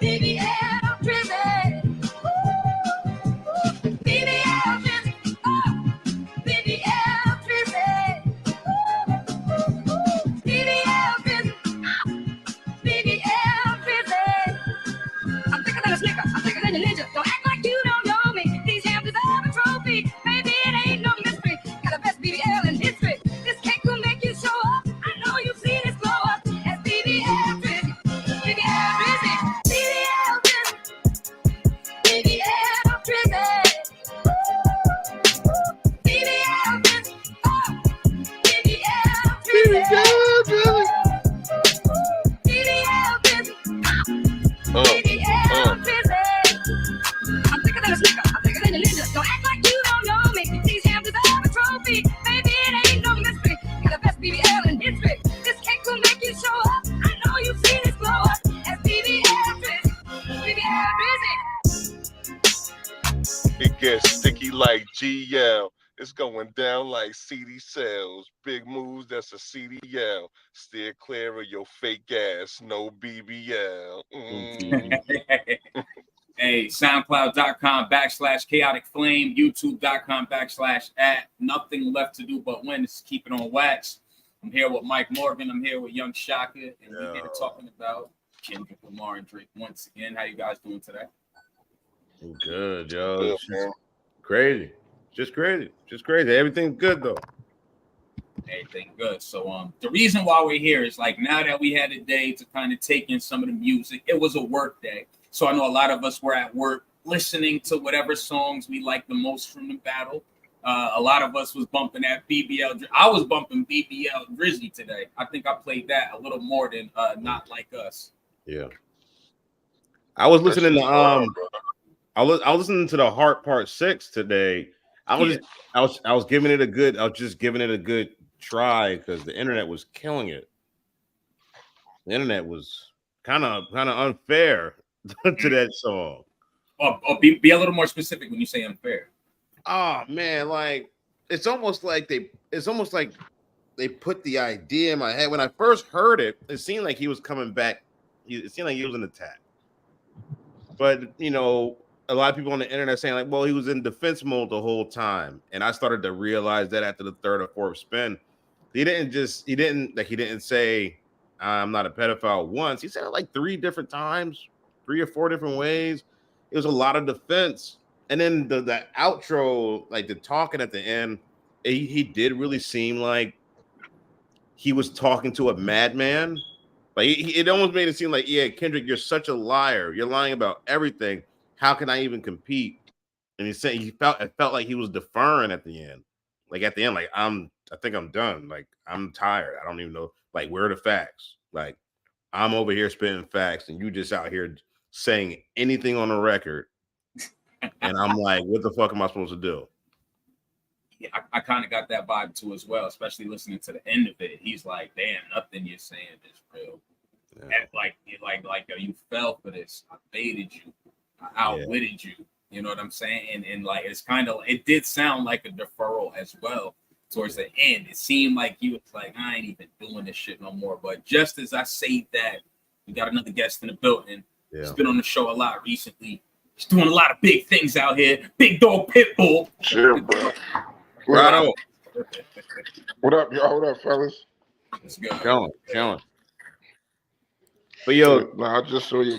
BBL Drizzy. BBL Drizzy. Oh, BBL Drizzy. BBL Drizzy. BBL Drizzy. I'm thicker than a snicker. I'm thicker than a ninja. Don't act like you don't know me. These hands deserve a trophy. Baby, it ain't no mystery. Got the best BBL in history. This cake will make you show up. I know you've seen this glow up. As BBL Drizzy. BBL Drizzy. BBL Drizzy. BBL Drizzy. BBL Drizzy. Oh, BBL Drizzy. BBL Drizzy. BBL Drizzy. I'm thicker than a snicker. I'm thicker than a ninja. Don't act like you don't know me. These hands deserve a trophy. Baby, it ain't no mystery. Got the best BBL in history. This cake will make you show up. I know you've seen this glow up. As BBL Drizzy. BBL Drizzy. It gets sticky like GL. It's going down like CD cells. Big moves, that's a CDL. Steer clear of your fake ass, no BBL. Hey, SoundCloud.com/chaotic flame, YouTube.com/@ nothing left to do but win. This is Keep It On Wax. I'm here with Mike Morgan. I'm here with Young Shaka, and we're here talking about Kendrick Lamar and Drake once again. How you guys doing today? I'm good, yo. It's just crazy. Just crazy. Just crazy. Everything's good though. Everything good. So the reason why we're here is like now that we had a day to kind of take in some of the music, it was a work day. So I know a lot of us were at work listening to whatever songs we liked the most from the battle. A lot of us was bumping that BBL. I was bumping BBL Drizzy today. I think I played that a little more than Not Like Us. Yeah. I was listening to I was listening to the Heart Part 6 today. I was giving it a good try because the internet was killing it. The internet was kind of unfair to that song. Be a little more specific when you say unfair. Oh man, like it's almost like they put the idea in my head. When I first heard it, it seemed like he was coming back. It seemed like he was an attack. But you know, a lot of people on the internet saying like, well, he was in defense mode the whole time. And I started to realize that after the third or fourth spin, he didn't say I'm not a pedophile once. He said it like 3 different times, 3 or 4 different ways. It was a lot of defense. And then the outro, like the talking at the end, he did really seem like he was talking to a madman. Like it almost made it seem like, yeah, Kendrick, you're such a liar. You're lying about everything. How can I even compete? And he said it felt like he was deferring at the end. Like at the end, like I think I'm done. Like I'm tired. I don't even know. Like where are the facts? Like I'm over here spitting facts, and you just out here saying anything on the record. And I'm like, what the fuck am I supposed to do? Yeah, I kind of got that vibe too as well, especially listening to the end of it. He's like, damn, nothing you're saying is real. Yeah. Like you fell for this. I baited you. I outwitted you. You know what I'm saying? And like it's kind of, it did sound like a deferral as well towards the end. It seemed like he was like, I ain't even doing this shit no more. But just as I say that, we got another guest in the building. Yeah. He's been on the show a lot recently. He's doing a lot of big things out here. Big dog Pitbull. Sure, bro. Right on. What up, y'all? What up, fellas? Let's go. Challenge. But yo, I just saw you.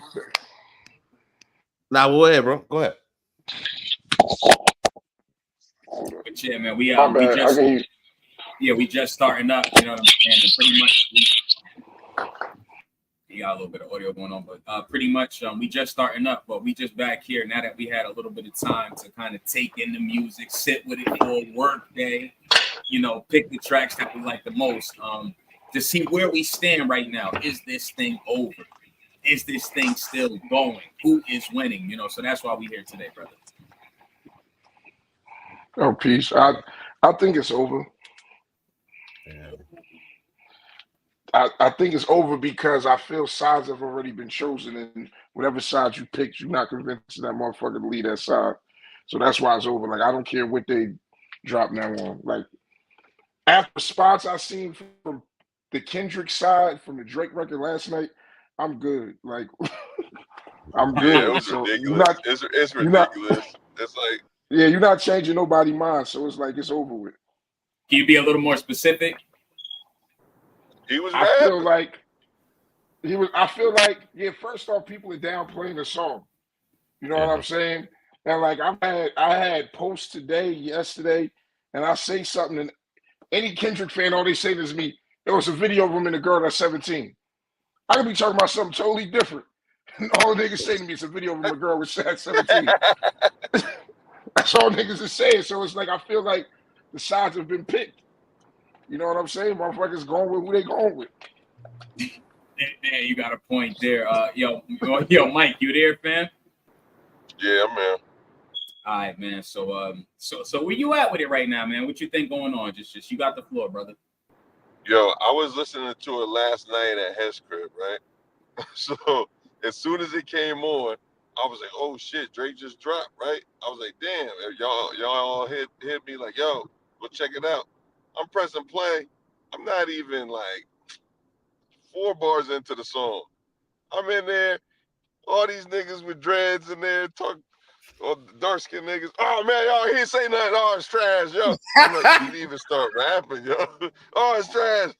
Nah, go ahead, bro. Go ahead. But yeah, man, we just starting up. You know what I'm saying? And pretty much. You got a little bit of audio going on, but pretty much we just starting up, but we just back here now that we had a little bit of time to kind of take in the music, sit with it for a work day, you know, pick the tracks that we like the most, to see where we stand right now. Is this thing over? Is this thing still going? Who is winning? You know, so that's why we're here today, brother. Oh, peace. I think it's over. Yeah. I think it's over because I feel sides have already been chosen, and whatever side you picked, you're not convincing that motherfucker to lead that side. So that's why it's over. Like, I don't care what they drop now on. Like, after spots I seen from the Kendrick side, from the Drake record last night, I'm good. Like, I'm Yeah, it good. was So ridiculous. It's you're not, ridiculous. It's like yeah, you're not changing nobody's mind. So it's like it's over with. Can you be a little more specific? he was I feel rapping. like he was. I feel like yeah. First off, people are downplaying the song. You know what I'm saying? And like I had posts today, yesterday, and I say something, and any Kendrick fan, all they say to me, there was a video of him and a girl that's 17. I could be talking about something totally different. And all the niggas say to me is a video of him and a girl with 17. That's all niggas is saying. So it's like I feel like the sides have been picked. You know what I'm saying? Motherfuckers going with who they going with. Yeah, you got a point there. Yo, Mike, you there, fam? Yeah, man. All right, man. So where you at with it right now, man? What you think going on? Just you got the floor, brother. Yo, I was listening to it last night at his crib, right? So as soon as it came on, I was like, "Oh shit, Drake just dropped!" Right? I was like, "Damn!" Y'all all hit me like, "Yo, go check it out." I'm pressing play. I'm not even like 4 bars into the song. I'm in there. All these niggas with dreads in there talk. Or dark skinned niggas. Oh man, y'all, he ain't say nothing. Oh, it's trash, yo. I'm like, he didn't even start rapping, yo. Oh, it's trash.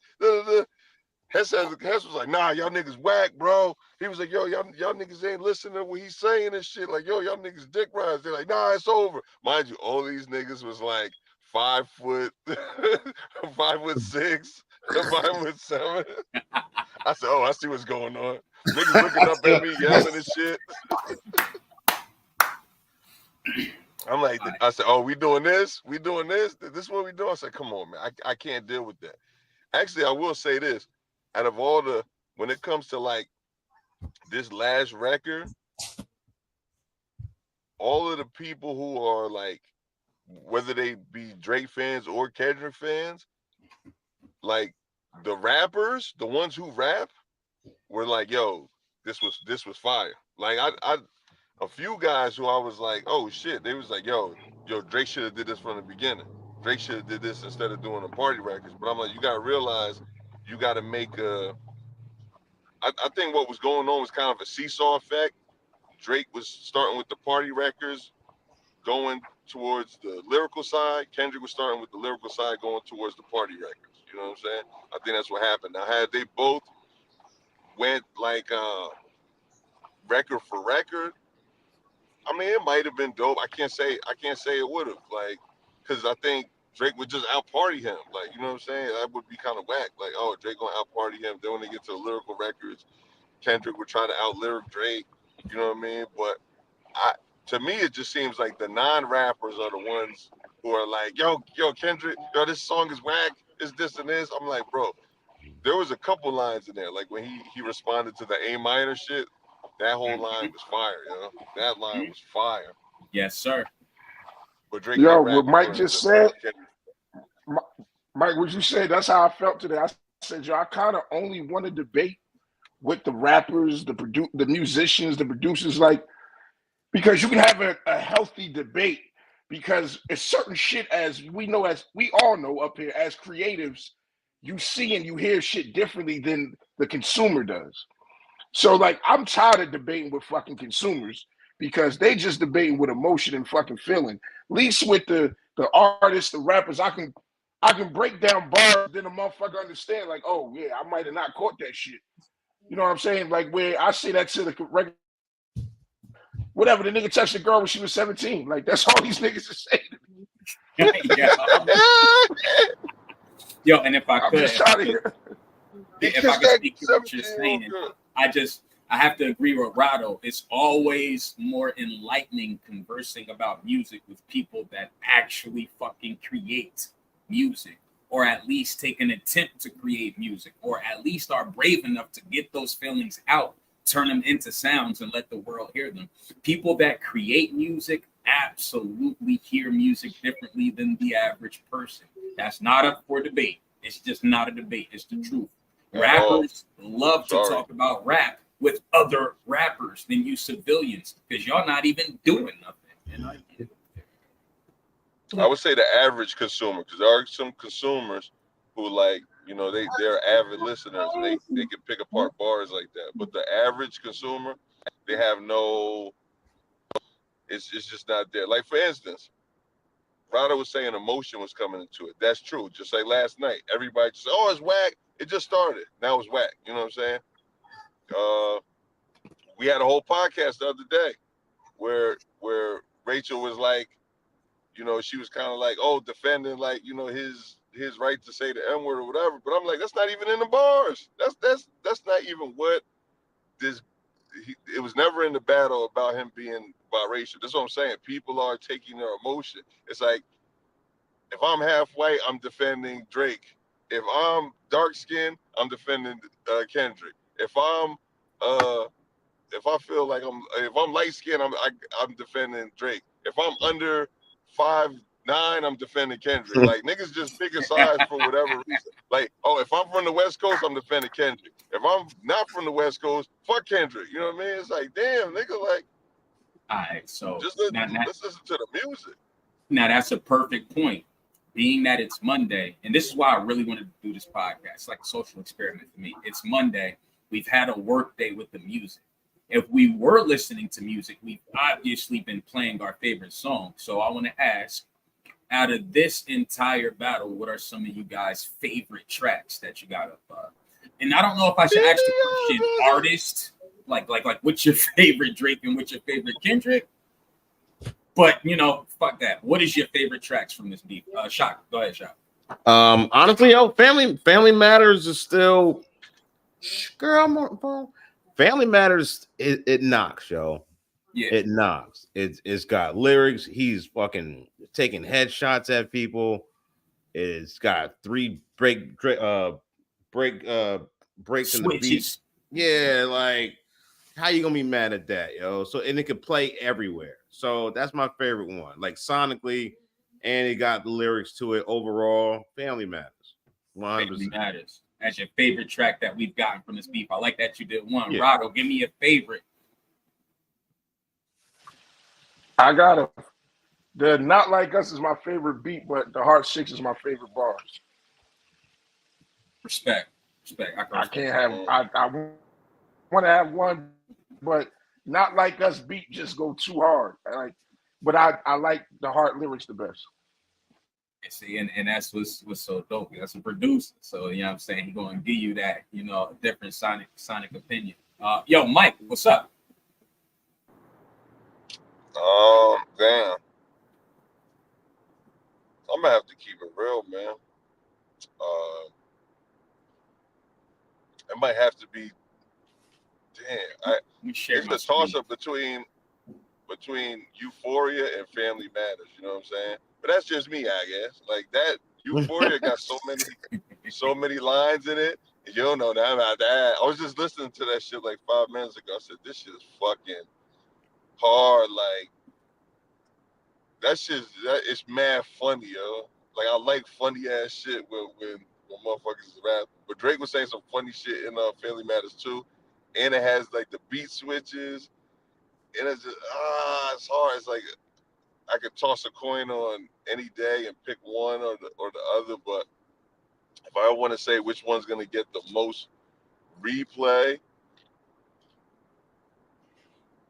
Hess was like, nah, y'all niggas whack, bro. He was like, yo, y'all niggas ain't listening to what he's saying and shit. Like, yo, y'all niggas dick rides. They're like, nah, it's over. Mind you, all these niggas was like 5 foot, 5'6", 5'7". I said, oh, I see what's going on. Niggas looking up at me, yelling and shit. I'm like, I said, oh, we doing this? We doing this? This is what we doing? I said, come on, man. I can't deal with that. Actually, I will say this. Out of all when it comes to like this last record, all of the people who are like, whether they be Drake fans or Kendrick fans, like the rappers, the ones who rap, were like, yo, this was fire. Like I a few guys who I was like, oh shit, they was like, yo, Drake should have did this from the beginning. Drake should have did this instead of doing the party records. But I'm like, you gotta realize, you gotta make I think what was going on was kind of a seesaw effect. Drake was starting with the party records, going towards the lyrical side. Kendrick was starting with the lyrical side, going towards the party records. You know what I'm saying? I think that's what happened. Now, had they both went like record for record, I mean, it might have been dope. I can't say it would have, like, because I think Drake would just out party him. Like, you know what I'm saying? That would be kind of whack. Like, oh, Drake gonna out party him. Then when they get to the lyrical records, Kendrick would try to out lyric Drake. You know what I mean? But to me, it just seems like the non-rappers are the ones who are like, yo, Kendrick, yo, this song is whack. It's this and this. I'm like, bro, there was a couple lines in there. Like when he responded to the A minor shit, that whole line was fire, yo. That line was fire. Yes, sir. But Drake Yo, can't rap what Mike according just to said, Kendrick. Mike, what you said, that's how I felt today. I said, yo, I kind of only want to debate with the rappers, the musicians, the producers, like, because you can have a healthy debate, because it's certain shit, as we all know up here as creatives, you see and you hear shit differently than the consumer does. So like, I'm tired of debating with fucking consumers, because they just debating with emotion and fucking feeling. At least with the artists, the rappers, I can break down bars, then a motherfucker understand, like, oh yeah, I might have not caught that shit. You know what I'm saying? Like, where I say that to the regular, whatever, the nigga touched a girl when she was 17. Like, that's all these niggas are saying to me. Yo, and if I could speak to what you're saying, I have to agree with Rado. It's always more enlightening conversing about music with people that actually fucking create music, or at least take an attempt to create music, or at least are brave enough to get those feelings out, turn them into sounds, and let the world hear them. People that create music absolutely hear music differently than the average person. That's not up for debate. It's just not a debate. It's the truth. Rappers love to talk about rap with other rappers than you civilians, because y'all not even doing nothing. I would say the average consumer, because there are some consumers who like You know, they're avid listeners and they can pick apart bars like that. But the average consumer, they have no. It's just not there. Like for instance, Rado was saying emotion was coming into it. That's true. Just like last night, everybody just said, "Oh, it's whack." It just started. Now it's whack. You know what I'm saying? We had a whole podcast the other day where Rachel was like, you know, she was kind of like, oh, defending like, you know, his right to say the N word or whatever. But I'm like, that's not even in the bars. That's not even what this. It was never in the battle about him being biracial. That's what I'm saying. People are taking their emotion. It's like, if I'm half white, I'm defending Drake. If I'm dark skinned, I'm defending Kendrick. If I feel like if I'm light skinned, I'm defending Drake. If I'm under 5'9", I'm defending Kendrick. Like niggas just pick a side for whatever reason. Like, oh, if I'm from the West Coast, I'm defending Kendrick. If I'm not from the West Coast, fuck Kendrick. You know what I mean? It's like, damn, nigga, like, All right, so just let's listen to the music. Now that's a perfect point. Being that it's Monday, and this is why I really wanted to do this podcast. It's like a social experiment for me. It's Monday. We've had a work day with the music. If we were listening to music, we've obviously been playing our favorite song. So I want to ask, out of this entire battle, what are some of you guys' favorite tracks that you got up? And I don't know if I should ask the question artist, like what's your favorite Drake and what's your favorite Kendrick? But you know, fuck that. What is your favorite tracks from this beat? Shock. Go ahead, Shock. Honestly, Family Matters is still, girl. Family Matters. It knocks, yo. Yeah, It knocks. It's got lyrics. He's fucking taking headshots at people. It's got 3 breaks in the beat. switches. Yeah, like how you gonna be mad at that, yo? So and it could play everywhere. So that's my favorite one. Like sonically, and it got the lyrics to it. Overall, Family Matters. 100%. Family Matters. That's your favorite track that we've gotten from this beef. I like that you did one. Yeah. Rado, give me a favorite. I got it. The Not Like Us is my favorite beat, but the Heart 6 is my favorite bars. Respect. I can't have. I want to have one, but Not Like Us beat just go too hard. But I like the Heart lyrics the best. See, and that's what's so dope. That's a producer. So you know what I'm saying? He's gonna give you that, you know, different sonic opinion. Yo, Mike, what's up? Damn. I'm gonna have to keep it real, man. It might have to be. Damn, it's a toss up between Euphoria and Family Matters. You know what I'm saying? But that's just me, I guess. Like that, Euphoria got so many lines in it. And you don't know that about that. I was just listening to that shit like 5 minutes ago. I said, this shit is fucking hard. Like it's mad funny, yo. Like I like funny ass shit when motherfuckers is rap. But Drake was saying some funny shit in Family Matters too, and it has like the beat switches, and it's just it's hard. It's like I could toss a coin on any day and pick one or the other. But if I want to say which one's gonna get the most replay,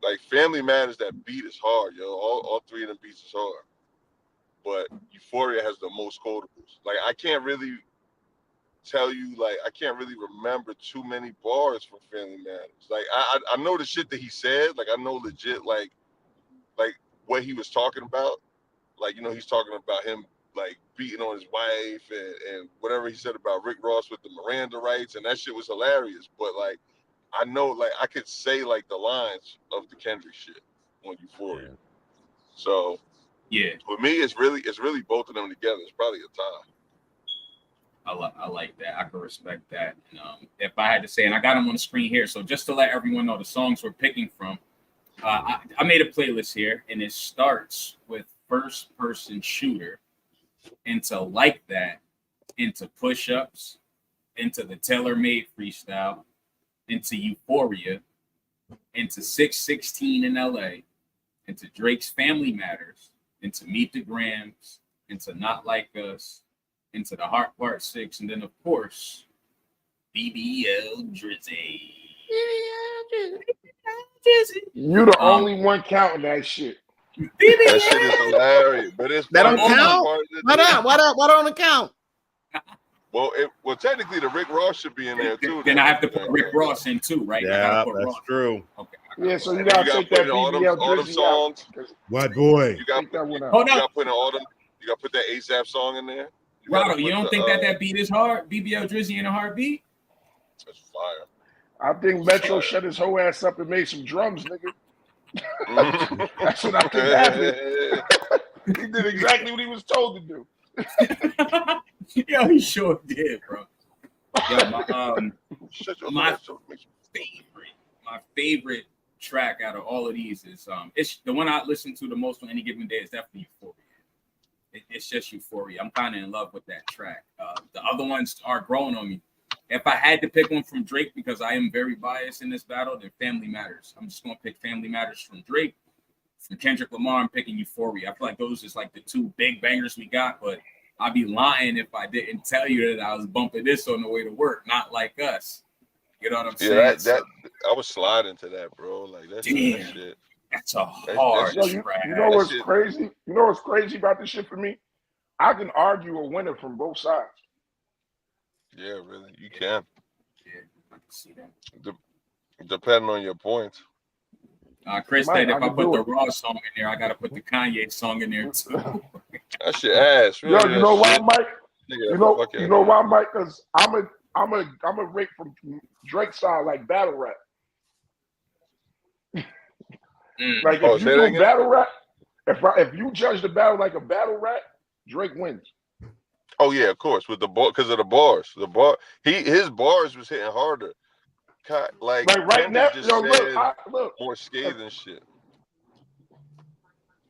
like Family Matters, that beat is hard, yo. All 3 of them beats is hard. But Euphoria has the most quotables. Like I can't really tell you, like I can't really remember too many bars from Family Matters. Like I know the shit that he said. Like I know legit like what he was talking about. Like, you know, he's talking about him like beating on his wife and whatever he said about Rick Ross with the Miranda rights, and that shit was hilarious. But like I know, like I could say like the lines of the Kendrick shit on Euphoria. Yeah. So yeah, with me, it's really both of them together. It's probably a tie. I like that. I can respect that. And, if I had to say, and I got them on the screen here, so just to let everyone know the songs we're picking from, I made a playlist here, and it starts with First Person Shooter, into Like That, into Push-Ups, into the Tailor Made Freestyle, into Euphoria, into 616 in LA, into Drake's Family Matters, into Meet the Grams, into Not Like Us, Into the Heart Part 6, and then of course BBL Drizzy. You the only one counting that shit. That shit is hilarious, but it's That part don't of the count. part of the Why deal. not? Why don't it count? Well, technically the Rick Ross should be in there too. Then I have to put Rick Ross in too, right? I Yeah, gotta put that's Ross. true. Okay. Yeah, so you You gotta gotta take put that in all them BBL Drizzy out. songs. What boy? You got Take that one out. Hold you on, got to put in all them. You got to put that ASAP song in there. Rado, you don't think that beat is hard? BBL Drizzy in a heartbeat? That's fire. I think Metro shut his whole ass up and made some drums, nigga. That's what I think happened. He did exactly what he was told to do. Yo, he sure did, bro. Yo, my favorite track out of all of these is it's the one I listen to the most on any given day is definitely Euphoria. It's just Euphoria. I'm kind of in love with that track. The other ones are growing on me. If I had to pick one from Drake, because I am very biased in this battle, then Family Matters. I'm just gonna pick Family Matters from Drake. From Kendrick Lamar, I'm picking Euphoria. I feel like those is like the two big bangers we got, but I'd be lying if I didn't tell you that I was bumping this on the way to work. Not like us. You know what I'm saying? That I was sliding to that, bro. Like that shit. That's a hard track. You know what's crazy? You know what's crazy about this shit for me? I can argue a winner from both sides. Yeah, really, you can. Yeah, I can see that. Depending on your points. Chris said if I put the Raw song in there, I gotta put the Kanye song in there too. That shit ass. Really, yo, you know why, shit. Mike? You know why, Mike? Because I'm a rate from Drake side like battle rap. Like if you do battle rap, if you judge the battle like a battle rap, Drake wins. Oh yeah, of course, with the because of the bars. His bars was hitting harder. Like right now, just look, more scathing shit.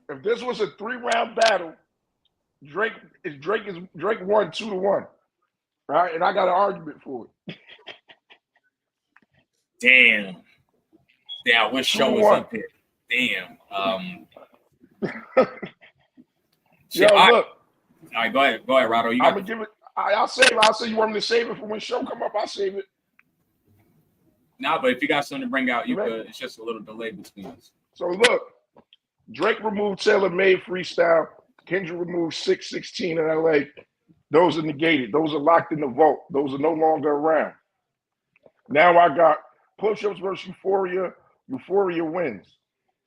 If this was a 3-round battle, Drake won 2-1, right? And I got an argument for it. Damn, what show was up here? Damn. Yo, look. All right, go ahead, Rado. I'm gonna give it. I'll save it. I'll say you want me to save it for when show come up. I'll save it. Nah, but if you got something to bring out, you could. It's just a little delay between us. So look, Drake removed Taylor Made freestyle. Kendrick removed 616 in LA. Those are negated. Those are locked in the vault. Those are no longer around. Now I got Push-Ups versus Euphoria. Euphoria wins.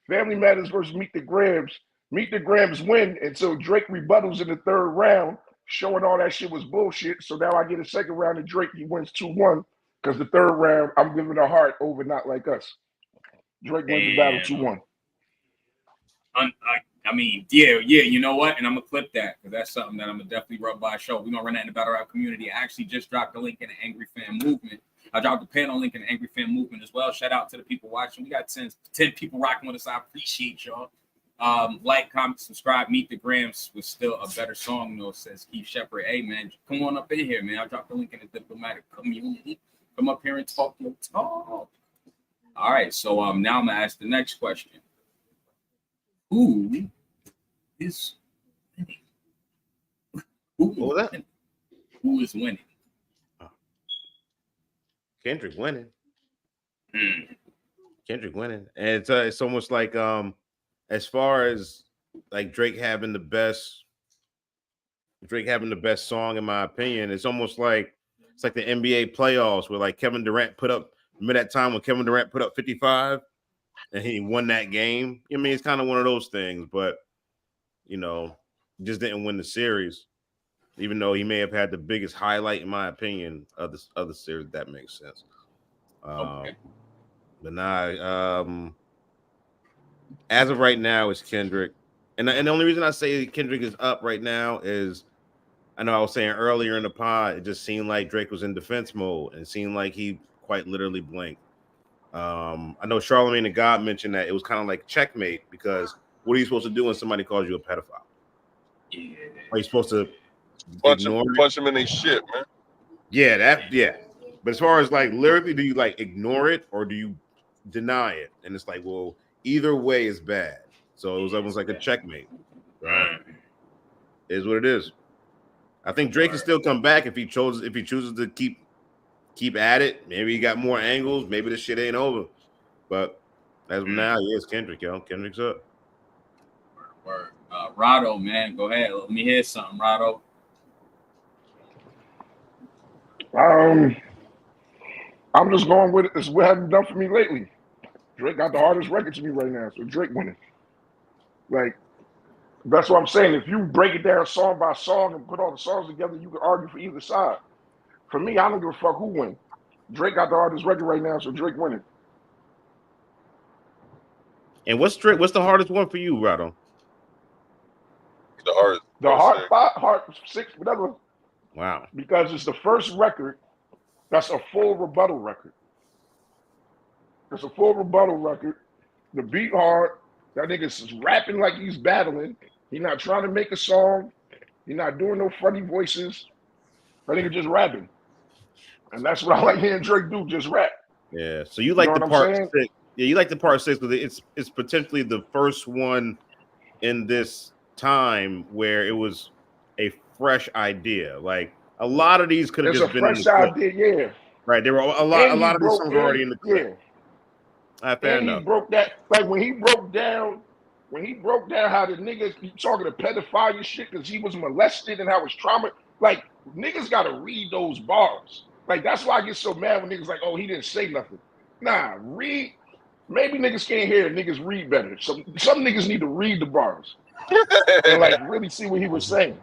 Family Matters versus Meet the Grams. Meet the Grams win until Drake rebuttals in the 3rd round, showing all that shit was bullshit. So now I get a 2nd round and Drake, he wins 2-1. Because the 3rd round, I'm giving a heart over Not Like Us. Drake wins the battle 2-1. I mean, yeah, you know what? And I'm going to clip that because that's something that I'm going to definitely rub by a show. We're going to run that in the Battle Rap community. I actually just dropped the link in the Angry Fan Movement. I dropped the panel link in the Angry Fan Movement as well. Shout out to the people watching. We got 10 people rocking with us. I appreciate y'all. Like, comment, subscribe. Meet the Grams was still a better song, though, says Keith Shepard. Hey, man, come on up in here, man. I dropped the link in the diplomatic community. Come up here and talk your talk. All right, so now I'm gonna ask the next question. Who is winning? Who is winning? Kendrick winning. Kendrick winning. And it's almost like as far as like Drake having the best song, in my opinion, it's almost like it's like the NBA playoffs where like Kevin Durant remember that time when Kevin Durant put up 55 and he won that game? I mean, it's kind of one of those things, but just didn't win the series, even though he may have had the biggest highlight, in my opinion, of the other series. If that makes sense. Okay. But now, as of right now, it's Kendrick, and the only reason I say Kendrick is up right now is, I know I was saying earlier in the pod, it just seemed like Drake was in defense mode and it seemed like he quite literally blinked. I know Charlamagne the God mentioned that it was kind of like checkmate, because what are you supposed to do when somebody calls you a pedophile? Yeah. Are you supposed to punch them in their shit, man? Yeah. But as far as like lyrically, do you like ignore it or do you deny it? And it's like, well, either way is bad. So it was almost like a checkmate. Right? It is what it is. I think Drake can still come back if he chooses to keep at it. Maybe he got more angles. Maybe this shit ain't over. But as of now, it's Kendrick, yo. Kendrick's up. Word. Rado, man, go ahead. Let me hear something, Rado. I'm just going with it. It's what hasn't done for me lately. Drake got the hardest record to me right now, so Drake winning. Like, that's what I'm saying. If you break it down song by song and put all the songs together, you can argue for either side. For me, I don't give a fuck who wins. Drake got the hardest record right now, so Drake winning. And what's the hardest one for you, Rado? Hard six, whatever. Wow. Because it's the first record that's a full rebuttal record. It's a full rebuttal record. The beat hard. That nigga's rapping like he's battling. He's not trying to make a song. He's not doing no funny voices. That nigga just rapping. And that's what I like hearing Drake do, just rap. Yeah. So you like the part 6. Yeah, you like the part 6 because it's potentially the first one in this time where it was a fresh idea. Like a lot of these could have just been in the clip. Idea, yeah. Right. There were a lot of these songs were already in the clip. Yeah. Fair enough. He broke that, like when he broke down how the niggas be talking to pedophilia shit because he was molested and how his trauma, like niggas gotta read those bars. Like that's why I get so mad when niggas like, oh, he didn't say nothing. Nah, read. Maybe niggas can't hear it. Niggas read better. Some niggas need to read the bars and like really see what he was saying.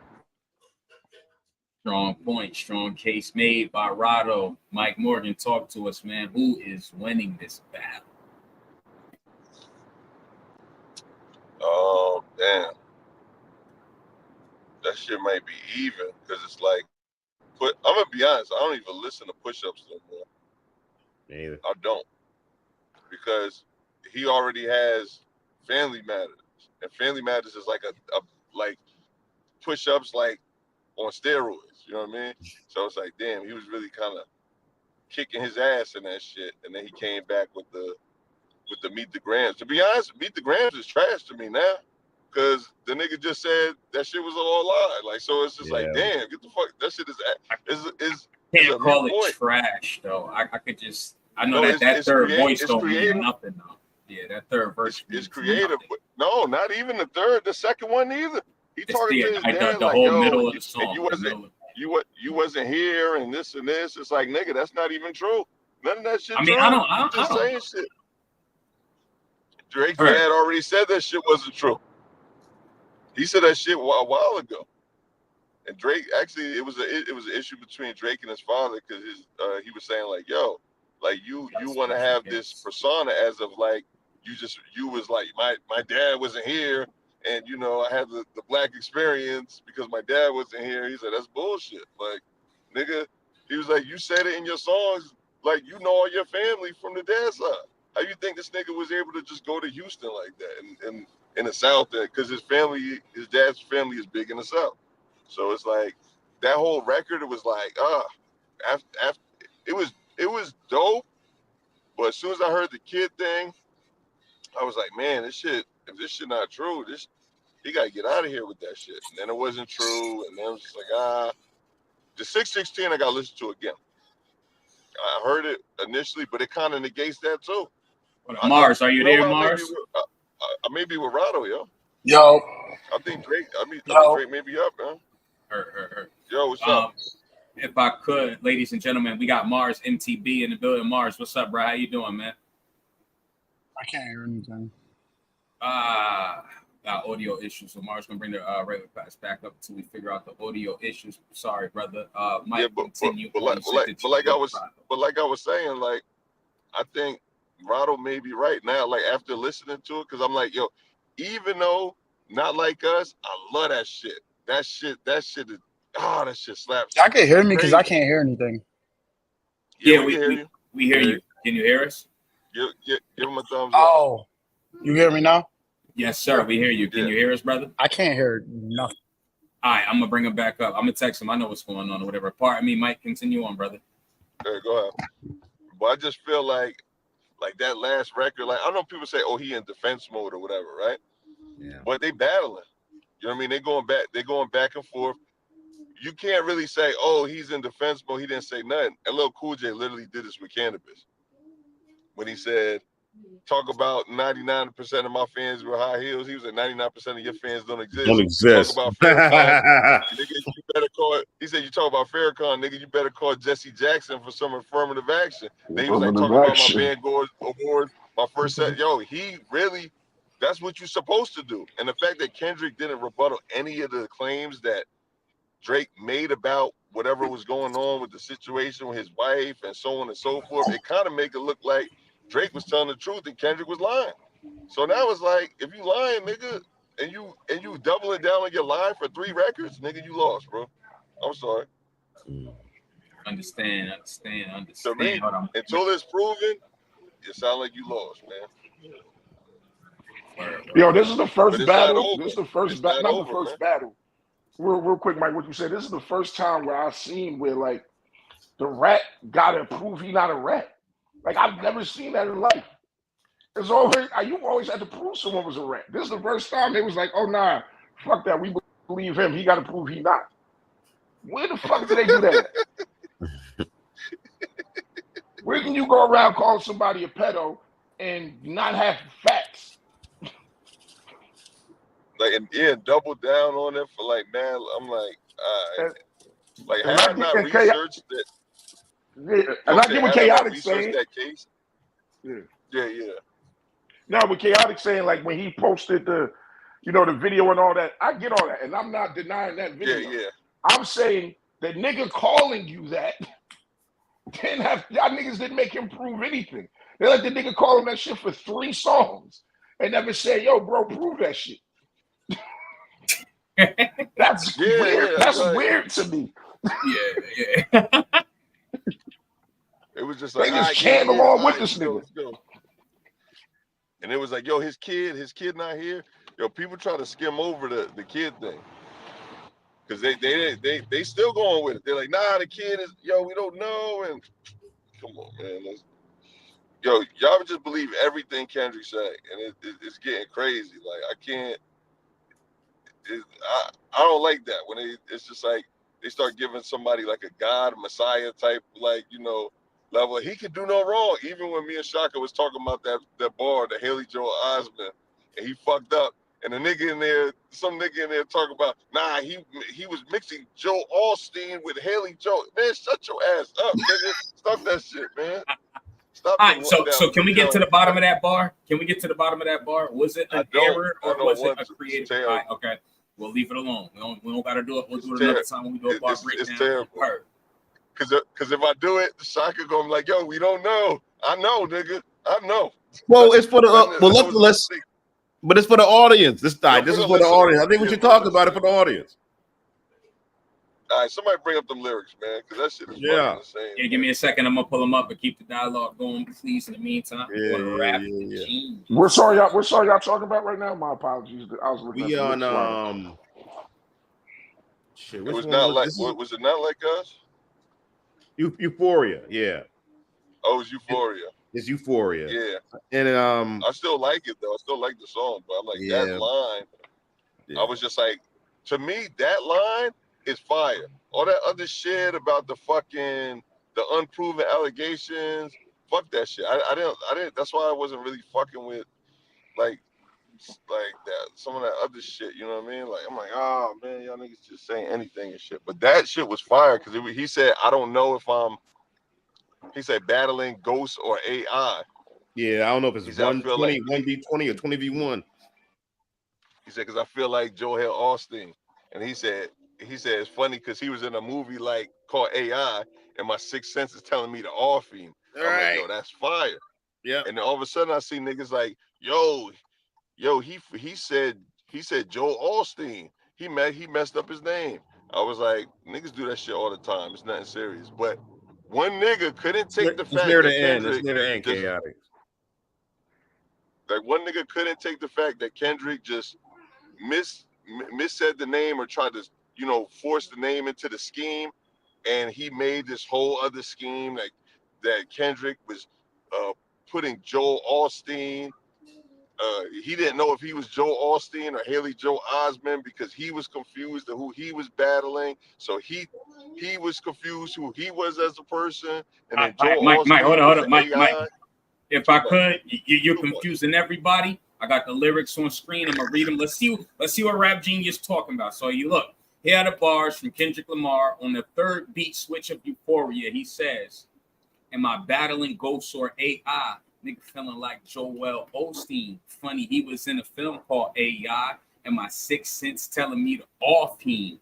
Strong point, strong case made by Rado. Mike Morgan, talk to us, man. Who is winning this battle? Oh, damn. That shit might be even because it's like, I'm gonna be honest. I don't even listen to push-ups no more. Me either. I don't, because he already has Family Matters, and Family Matters is like a like push-ups like on steroids. You know what I mean? So it's like, damn, he was really kind of kicking his ass in that shit, and then he came back with the Meet the Grams. To be honest, Meet the Grams is trash to me now, because the nigga just said that shit was all lie. Like, so it's just like, damn, get the fuck. That shit is can't call it trash though. I could just, I know that third voice don't mean nothing though. Yeah, that third verse is creative. But no, not even the third. The second one either. He talking to his dad the like, whole yo, middle of the song. and you wasn't here, and this and this. It's like, nigga, that's not even true. None of that shit. I mean, true. I don't saying shit. Drake had already said that shit wasn't true. He said that shit a while ago. And Drake, actually, it was an issue between Drake and his father, because he was saying like, yo, like you want to have this persona as of like you was like my dad wasn't here, and you know I had the black experience because my dad wasn't here. He said that's bullshit. Like, nigga, he was like, you said it in your songs, like you know all your family from the dad's side. How you think this nigga was able to just go to Houston like that and in the South? Because his dad's family is big in the South. So it's like that whole record. It was like, after it was dope. But as soon as I heard the kid thing, I was like, man, if this shit not true, he gotta get out of here with that shit. And then it wasn't true, and then it was just like, the 616 I gotta listen to again. I heard it initially, but it kind of negates that too. Mars, are you there, Mars? I may be with Rado, yo. Yo. I think Drake may be up, man. Yo, what's up? If I could, ladies and gentlemen, we got Mars MTB in the building. Mars, what's up, bro? How you doing, man? I can't hear anything. Got audio issues, so Mars gonna bring the regular pass back up until we figure out the audio issues. Sorry, brother. Mike, continue. But like I was saying, like I think Rado may be right now. Like after listening to it, because I'm like, yo, even though not like us, I love that shit. That shit is. Oh, that shit slaps. Y'all can hear me because I can't hear anything. Yeah, we hear you. We hear you. Can you hear us? Give him a thumbs up. Oh, you hear me now? Yes, sir. We hear you. Can you hear us, brother? I can't hear nothing. All right, I'm gonna bring him back up. I'm gonna text him. I know what's going on or whatever. Pardon me, Mike. Continue on, brother. Okay, go ahead. But I just feel like that last record. Like I know people say, "Oh, he in defense mode or whatever," right? Yeah. But they battling. You know what I mean? They going back and forth. you can't really say, oh, he's in defense mode. He didn't say nothing. LL Cool J literally did this with Cannabis when he said, talk about 99% of my fans were high heels. He was at 99% of your fans don't exist. Don't exist. Talk about Farrakhan. Nigga, you better call. He said, you talk about Farrakhan, nigga, you better call Jesse Jackson for some affirmative action. Then he was like, talk about my Vanguard Award, my first set. Yo, he really, that's what you're supposed to do. And the fact that Kendrick didn't rebuttal any of the claims that Drake made about whatever was going on with the situation with his wife and so on and so forth, it kind of make it look like Drake was telling the truth and Kendrick was lying. So now it's like, if you lying, nigga, and you doubling down on your lie for 3 records, nigga, you lost, bro. I'm sorry. Understand. To me, until it's proven, it sounds like you lost, man. Yo, this is the first battle. This is the first battle. Not the first battle. Real quick, Mike, what you said. This is the first time where I've seen where like the rat gotta prove he not a rat. Like I've never seen that in life. It's always you always had to prove someone was a rat. This is the first time it was like, oh nah, fuck that. We believe him. He gotta prove he not. Where the fuck do they do that? Where can you go around calling somebody a pedo and not have facts? Like and double down on it for like, man, I'm like, like had I not researched that. Yeah, and I get what Chaotic saying. That case. Yeah. No, what Chaotic saying, like when he posted the video and all that, I get all that, and I'm not denying that video. Yeah. I'm saying the nigga calling you that y'all niggas didn't make him prove anything. They let the nigga call him that shit for 3 songs and never say, yo, bro, prove that shit. That's weird. That's weird to me. Yeah. It was just like they just chant along with this nigga. Let's go. And it was like, yo, his kid not here. Yo, people try to skim over the kid thing. Cause they still going with it. They're like, nah, the kid is, yo, we don't know. And come on, man. Yo, y'all just believe everything Kendrick say, and it's getting crazy. Like I can't. I don't like that when it's just like they start giving somebody like a God Messiah type, like level. He could do no wrong. Even when me and Shaka was talking about that bar, the Haley Joel Osment, and he fucked up. And some nigga in there talking about, nah, he was mixing Joe Osteen with Haley Joel. Man, shut your ass up, nigga. Stop that shit, man. Stop. All right, so can we get to the bottom of that bar? Was it an error or was it a creative? All right, okay. We'll leave it alone. We don't gotta do it. We'll do it another time when we do a bar breakdown. It's terrible. Because if I do it, Shaka gonna be like, yo, we don't know. I know, nigga. I know. Well, it's for the let's. But it's for the audience. This is for the audience. I think we should talk about it for the audience. All right, somebody bring up them lyrics, man, because that shit is fucking insane. Yeah, give me a second. I'm gonna pull them up and keep the dialogue going, please. In the meantime, What song y'all talking about right now? My apologies. I was looking. We on Shit, it was not like. Was it not like us? Euphoria, yeah. Oh, it's Euphoria. It's Euphoria. Yeah. And I still like it though. I still like the song, but I'm like that line. Yeah. I was just like, to me, that line is fire. All that other shit about the unproven allegations, fuck that shit. I didn't. That's why I wasn't really fucking with like that. Some of that other shit, you know what I mean? Like I'm like, oh man, y'all niggas just saying anything and shit. But that shit was fire because he said, I don't know if he said battling ghosts or AI. Yeah, I don't know if it's 1v20 or 20v1. He said, because I feel like Joel Osteen. And he said it's funny because he was in a movie called AI, and my sixth sense is telling me to off him. I'm like, yo, that's fire. Yeah. And then all of a sudden I see niggas like, yo, he said Joel Osteen. He messed up his name. I was like, niggas do that shit all the time. It's nothing serious. But one nigga couldn't take the fact that Kendrick. It's near the end, chaotic. Like one nigga couldn't take the fact that Kendrick just missaid the name or tried to, force the name into the scheme, and he made this whole other scheme that Kendrick was putting Joel Osteen he didn't know if he was Joel Osteen or Haley Joel Osment because he was confused of who he was battling. So he was confused who he was as a person, and then Joel Mike, Osteen hold was on, an Mike. AI. If I could, you're confusing everybody. I got the lyrics on screen. I'm gonna read them. Let's see what Rap Genius talking about. So you look, here are the bars from Kendrick Lamar on the third beat switch of Euphoria. He says, "Am I battling ghosts or AI? Nigga feeling like Joel Osteen. Funny, he was in a film called AI, and my sixth sense telling me to off him."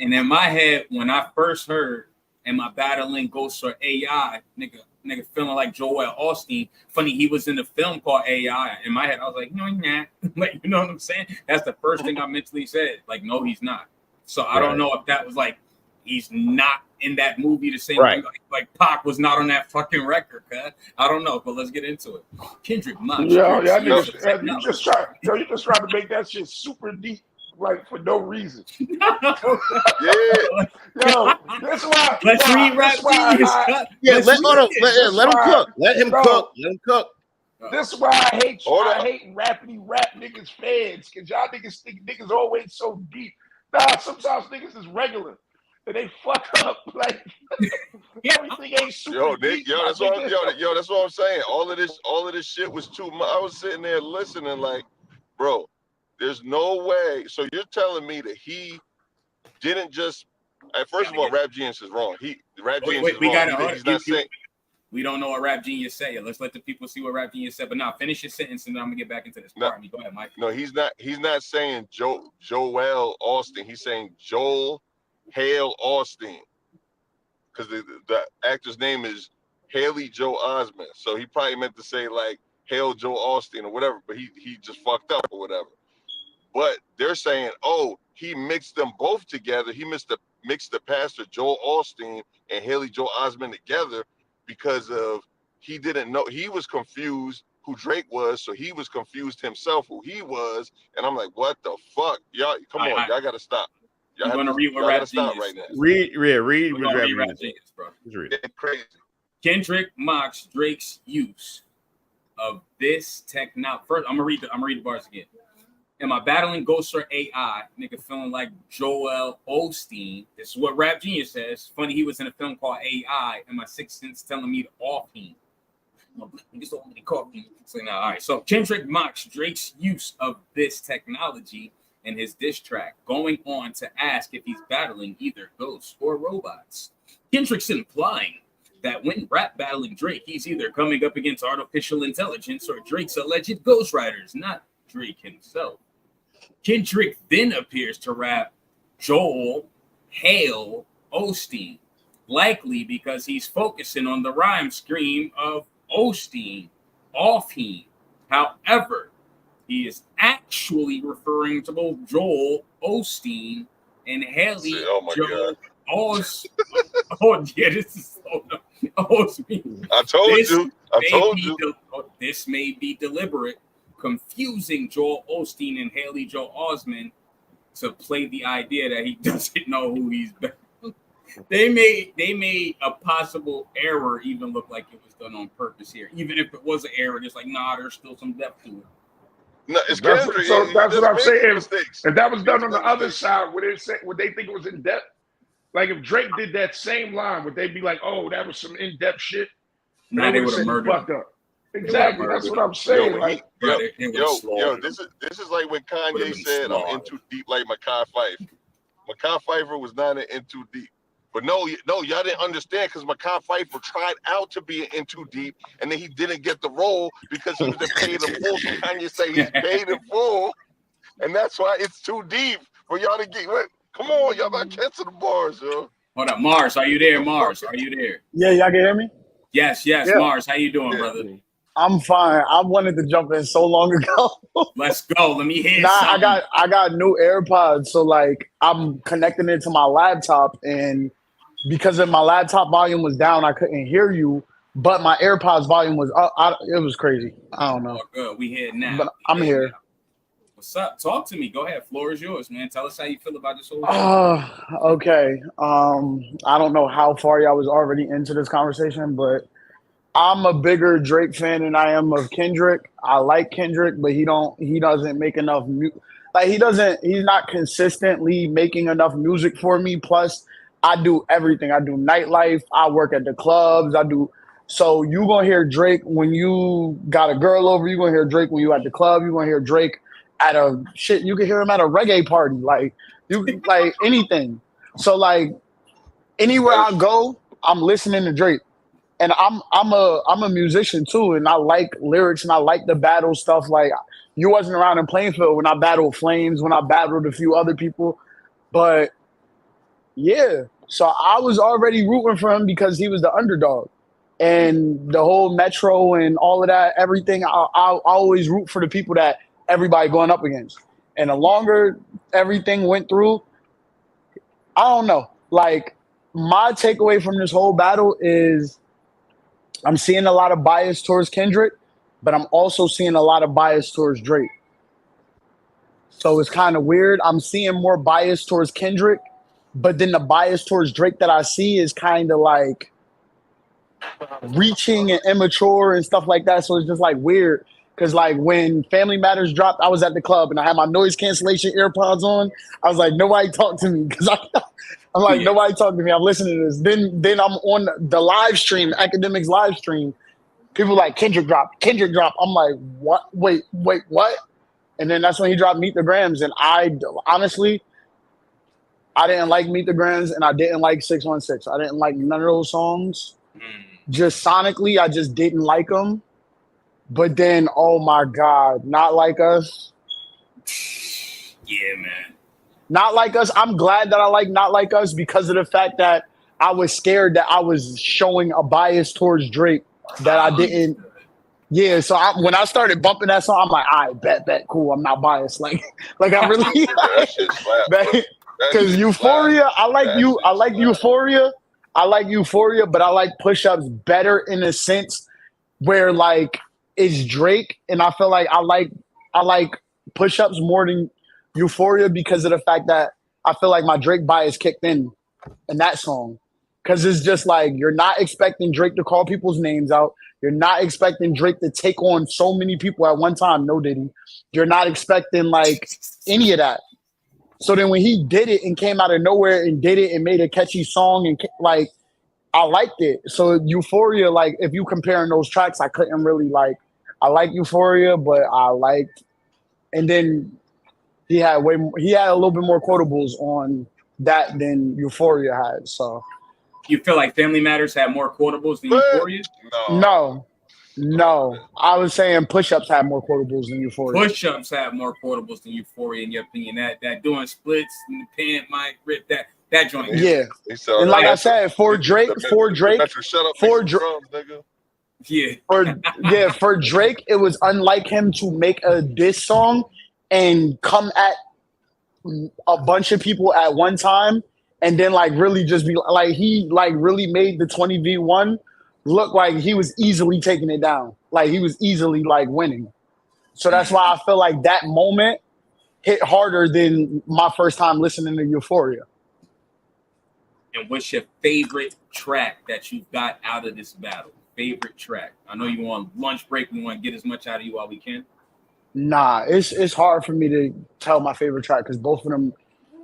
And in my head, when I first heard, "Am I battling ghosts or AI?" Nigga feeling like Joel Osteen. Funny, he was in a film called AI. In my head, I was like, no, he's not. Like, you know what I'm saying? That's the first thing I mentally said. Like, no, he's not. So I don't know if that was like, he's not in that movie the same way. Like Pac was not on that fucking record, cuz. I don't know, but let's get into it. Kendrick Lamar. You just try to make that shit super deep, like for no reason. Yo, that's why. Let's read Rap Genius. Let him cook. Let him cook. This is why I hate rappity rap niggas fans, because y'all niggas think niggas always so deep. Nah, sometimes niggas is regular. And they fuck up like everything ain't super deep. That's what I'm saying. All of this shit was too much. I was sitting there listening like, bro, there's no way. So you're telling me that he didn't just first of all, Rap Genius is wrong. Rap Genius is wrong. He's not saying. We don't know what Rap Genius say. Let's let the people see what Rap Genius said. But now finish your sentence, and then I'm gonna get back into this part. Go ahead, Mike. No, he's not saying Joel Osteen. He's saying Joel Hale Osteen, because the actor's name is Haley Joel Osment. So he probably meant to say like Hale Joel Osteen or whatever, but he just fucked up or whatever. But they're saying, oh, he mixed them both together. He mixed the pastor Joel Osteen and Haley Joel Osment together because of he didn't know, he was confused who Drake was, so he was confused himself who he was. And I'm like, what the fuck, y'all? Come on, y'all gotta stop. Y'all gonna read what Rap Genius right now. Read what Rap Genius, bro. It's crazy. Kendrick mocks Drake's use of this technology. First, I'm gonna read the bars again. Am I battling ghosts or AI? Nigga feeling like Joel Osteen. This is what Rap Genius says. Funny, he was in a film called AI, and my sixth sense telling me to off him. Niggas don't want to call him. So now, all right. So Kendrick mocks Drake's use of this technology in his diss track, going on to ask if he's battling either ghosts or robots. Kendrick's implying that when rap battling Drake, he's either coming up against artificial intelligence or Drake's alleged ghostwriters, not Drake himself. Kendrick then appears to rap Joel Hale Osteen, likely because he's focusing on the rhyme scheme of Osteen, off him. However, he is actually referring to both Joel Osteen and Haley Joel Osteen. Oh, yeah, this is so Osteen. I told you. This may be deliberate, confusing Joel Osteen and Haley Joel Osment to play the idea that he doesn't know who he's battling. They made a possible error even look like it was done on purpose here. Even if it was an error, it's like, nah, there's still some depth to it. No, it's that's what I'm saying. If that was done on the other side, would they think it was in depth? Like if Drake did that same line, would they be like, "Oh, that was some in-depth shit"? Nah, they would have murdered. Fucked up. Exactly. That's what I'm saying. This is like when Kanye said, "I'm in too deep," like Makai Pfeiffer. Makai Pfeiffer was not in too deep. But no, y'all didn't understand because Makai Pfeiffer tried out to be in too deep, and then he didn't get the role because he was paid in full. So Kanye say he's paid in full, and that's why it's too deep for y'all to get. Come on, y'all about to cancel the bars, yo. Hold up, Mars, are you there? Mars, are you there? Yeah, y'all can hear me? Yes, yeah. Mars, how you doing, brother? I'm fine. I wanted to jump in so long ago. Let's go. Let me hear. I got new AirPods, so like I'm connecting it to my laptop, and because of my laptop volume was down, I couldn't hear you. But my AirPods volume was up. It was crazy. I don't know. Oh, good. We here now. But I'm here. Now. What's up? Talk to me. Go ahead. Floor is yours, man. Tell us how you feel about this whole thing. Okay. I don't know how far y'all was already into this conversation, but I'm a bigger Drake fan than I am of Kendrick. I like Kendrick, but he doesn't make enough he's not consistently making enough music for me. Plus, I do everything. I do nightlife, I work at the clubs, so you gonna hear Drake when you got a girl over, you gonna hear Drake when you at the club, you gonna hear Drake at you can hear him at a reggae party, like anything. So like anywhere I go, I'm listening to Drake. And I'm a musician too, and I like lyrics and I like the battle stuff. Like you wasn't around in Plainfield when I battled Flames, when I battled a few other people, but yeah. So I was already rooting for him because he was the underdog, and the whole Metro and all of that, everything. I always root for the people that everybody going up against. And the longer everything went through, I don't know. Like my takeaway from this whole battle is I'm seeing a lot of bias towards Kendrick, but I'm also seeing a lot of bias towards Drake. So it's kind of weird. I'm seeing more bias towards Kendrick, but then the bias towards Drake that I see is kind of like reaching and immature and stuff like that. So it's just like weird. Cause like when Family Matters dropped, I was at the club and I had my noise cancellation AirPods on. I was like, nobody talk to me because I'm like, nobody talk to me. I'm listening to this. Then I'm on the live stream, Academics live stream. People like Kendrick drop. I'm like, what? Wait, what? And then that's when he dropped Meet the Grams. And I honestly, I didn't like Meet the Grams and I didn't like 616. I didn't like none of those songs. Just sonically, I just didn't like them. But then, oh my God, Not Like Us. Yeah, man. Not Like Us. I'm glad that I like Not Like Us because of the fact that I was scared that I was showing a bias towards Drake that I didn't. Yeah, so when I started bumping that song, I'm like, all right, bet, cool. I'm not biased. Like I really. That shit slap. Because Euphoria, I like Euphoria. I like Euphoria, but I like Push Ups better in a sense where like it's Drake, and I feel like I like Push Ups more than Euphoria because of the fact that I feel like my Drake bias kicked in that song. Because it's just like you're not expecting Drake to call people's names out. You're not expecting Drake to take on so many people at one time. No, Diddy. You're not expecting like any of that. So then when he did it and came out of nowhere and did it and made a catchy song and like I liked it. So Euphoria, like if you comparing those tracks, I couldn't really like. I like Euphoria, but I liked, and then he had a little bit more quotables on that than Euphoria had. So you feel like Family Matters had more quotables than Euphoria? No. I was saying Push Ups had more quotables than Euphoria. Push Ups have more quotables than Euphoria, in your opinion. That doing splits and the pen mic rip that joint. Yeah. And like I said, for Drake, shut up, for drums, nigga. Yeah. For Drake, it was unlike him to make a diss song and come at a bunch of people at one time and then like really just be like he like really made the 20v1 look like he was easily taking it down. Like he was easily like winning. So that's why I feel like that moment hit harder than my first time listening to Euphoria. And what's your favorite track that you got out of this battle? Favorite track? I know you want lunch break. We want to get as much out of you while we can. Nah, it's hard for me to tell my favorite track because both of them,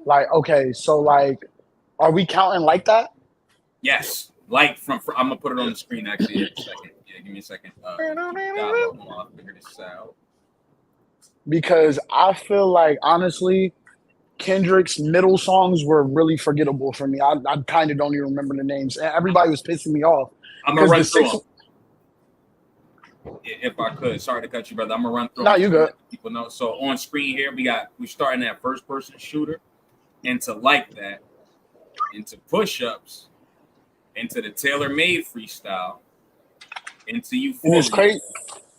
like, okay, so like, are we counting like that? Yes. Like from I'm gonna put it on the screen actually in a second. Yeah, give me a second. I'll figure this out. Because I feel like honestly, Kendrick's middle songs were really forgettable for me. I kind of don't even remember the names. Everybody was pissing me off. I'm gonna run through them. If I could, sorry to cut you, brother. I'm gonna run through. No, you good. People know. So on screen here, we're starting at first person shooter, into Like That, into Push Ups, into the Taylor Made freestyle, into Euphoria. And it's crazy.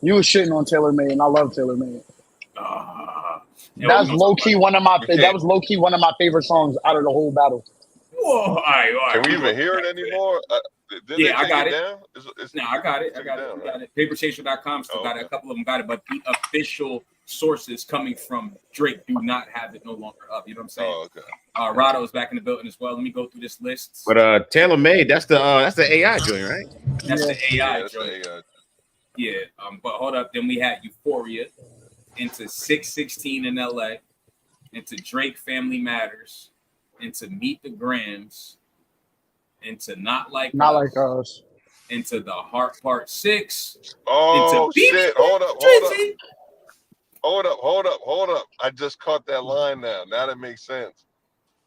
You was shitting on Taylor Made, and I love Taylor Made. That's low key one of my. That was low key one of my favorite songs out of the whole battle. Whoa! All right. Can we even hear it anymore? I got it. I got it. Paperchaser.com still got it. A couple of them got it, but the official sources coming from Drake do not have it no longer up. You know what I'm saying? Oh, okay. Rado is back in the building as well. Let me go through this list. But Taylor Made, that's the AI joint, right? That's the AI that's joint. the AI. Yeah. But hold up. Then we had Euphoria into 616 in LA, into Drake Family Matters, into Meet the Grams, into Not Like us. Into The Heart Part 6. Oh into shit! Hold up! Drizzy. Hold up! I just caught that line now. Now that makes sense.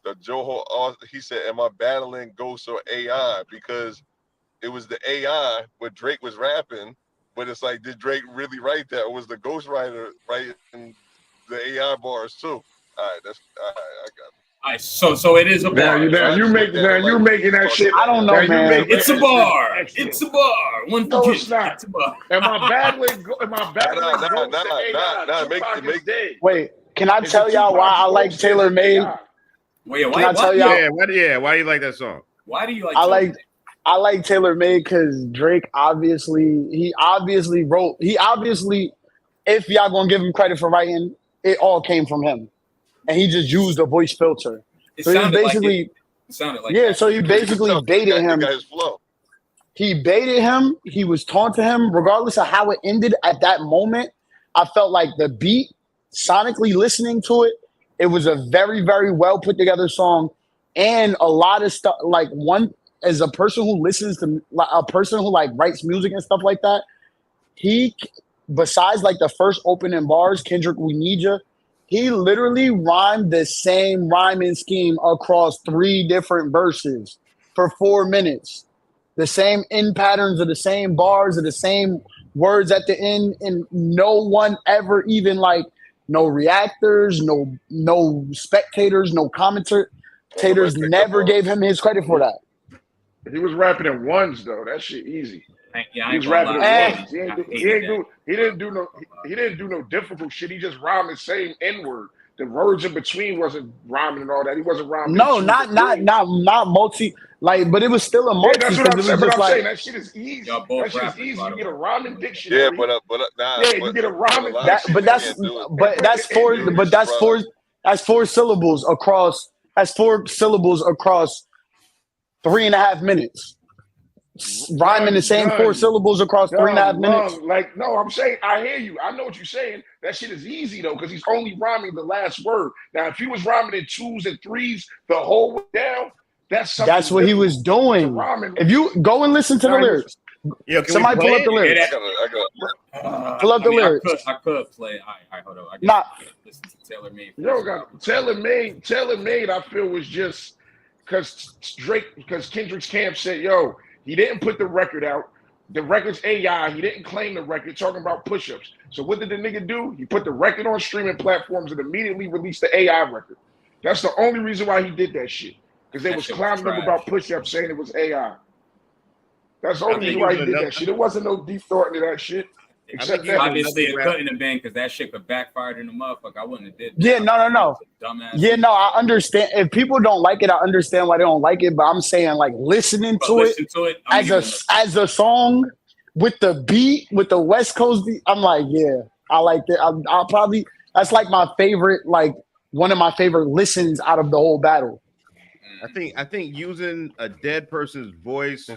The Joho, he said, "Am I battling ghosts or AI?" Because it was the AI, but Drake was rapping. But it's like, did Drake really write that, or was the ghostwriter writing the AI bars too? All right, I got it. All right, so it is a bar. You're making that shit. I don't know, man. It's a bar. It's a bar. One No, for it's not. It's a bar. Am I battling? Wait, can I tell y'all why I like Taylor Made? Wait, Can I tell y'all? Why do you like that song? Why do you like? I like Taylor Made because Drake obviously wrote. If y'all gonna give him credit for writing, it all came from him, and he just used a voice filter. It So he basically, it sounded like yeah. that. So he basically baited him. He baited him. He was taunting him, regardless of how it ended at that moment. I felt like the beat, sonically listening to it, it was a very, very well put together song, and a lot of stuff. Like as a person who listens to, a person who like writes music and stuff like that, he, besides like the first opening bars, Kendrick, we need you. He literally rhymed the same rhyming scheme across 3 different verses for 4 minutes. The same end patterns of the same bars of the same words at the end, and no one ever even like no reactors, no spectators, no commentators never gave him his credit for that. He was rapping in ones though. That shit easy. Yeah, he was rapping in ones. He didn't do no difficult shit. He just rhymed the same N word. The words in between wasn't rhyming and all that. He wasn't rhyming. No, not multi. Like, but it was still a multi. Yeah, that's what I'm saying. But I'm saying that shit is easy. That shit is easy. You get a rhyming dictionary. Yeah, you get a rhyming. That's 4 syllables across. That's 4 syllables across 3.5 minutes. Rhyming the same 4 syllables across 3.5 minutes. Like, no, I'm saying, I hear you. I know what you're saying. That shit is easy though, because he's only rhyming the last word. Now, if he was rhyming in 2s and 3s the whole way down, that's what he was doing. If you go and listen to the lyrics, somebody pull up the lyrics. Pull up the lyrics. I could play. All right, hold on. Listen to Taylor Made. Taylor Made, I feel was just because Kendrick's camp said, yo, he didn't put the record out. The record's AI. He didn't claim the record, talking about push-ups. So what did the nigga do? He put the record on streaming platforms and immediately released the AI record. That's the only reason why he did that shit. Because they was clowning him about push-ups, saying it was AI. That's the only reason why he did that shit. There wasn't no deep thought into that shit. Except that obviously it couldn't have been, because that shit could backfire in the motherfucker. I wouldn't have did that. Yeah, no. Dumbass. Yeah, no, I understand. If people don't like it, I understand why they don't like it. But I'm saying, like, listening to it as a song with the beat, with the West Coast beat, I'm like, yeah, I like it. I'll probably, that's like my favorite, like one of my favorite listens out of the whole battle. I think using a dead person's voice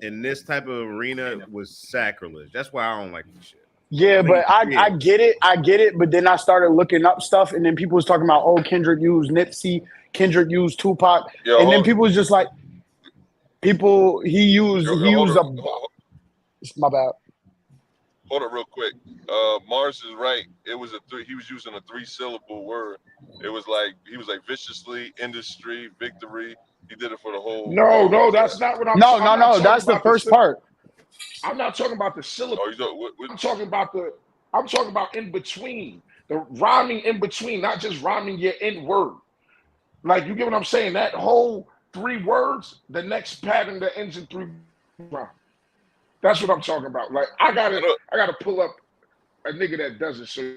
in this type of arena was sacrilege. That's why I don't like this shit. Yeah, but I get it. But then I started looking up stuff, and then people was talking about, oh, Kendrick used Nipsey, Kendrick used Tupac, and then people was just like, he used my bad. Hold it real quick. Mars is right. It was he was using a 3-syllable word. It was like he was like viciously, industry, victory. He did it for the whole. No, that's not what I'm. No. That's the first part. I'm not talking about the syllable. I'm talking about in between, the rhyming in between, not just rhyming your end word. Like, you get what I'm saying? That whole 3 words, the next pattern that ends in 3 rhyme. That's what I'm talking about. Like, I gotta pull up a nigga that does it. So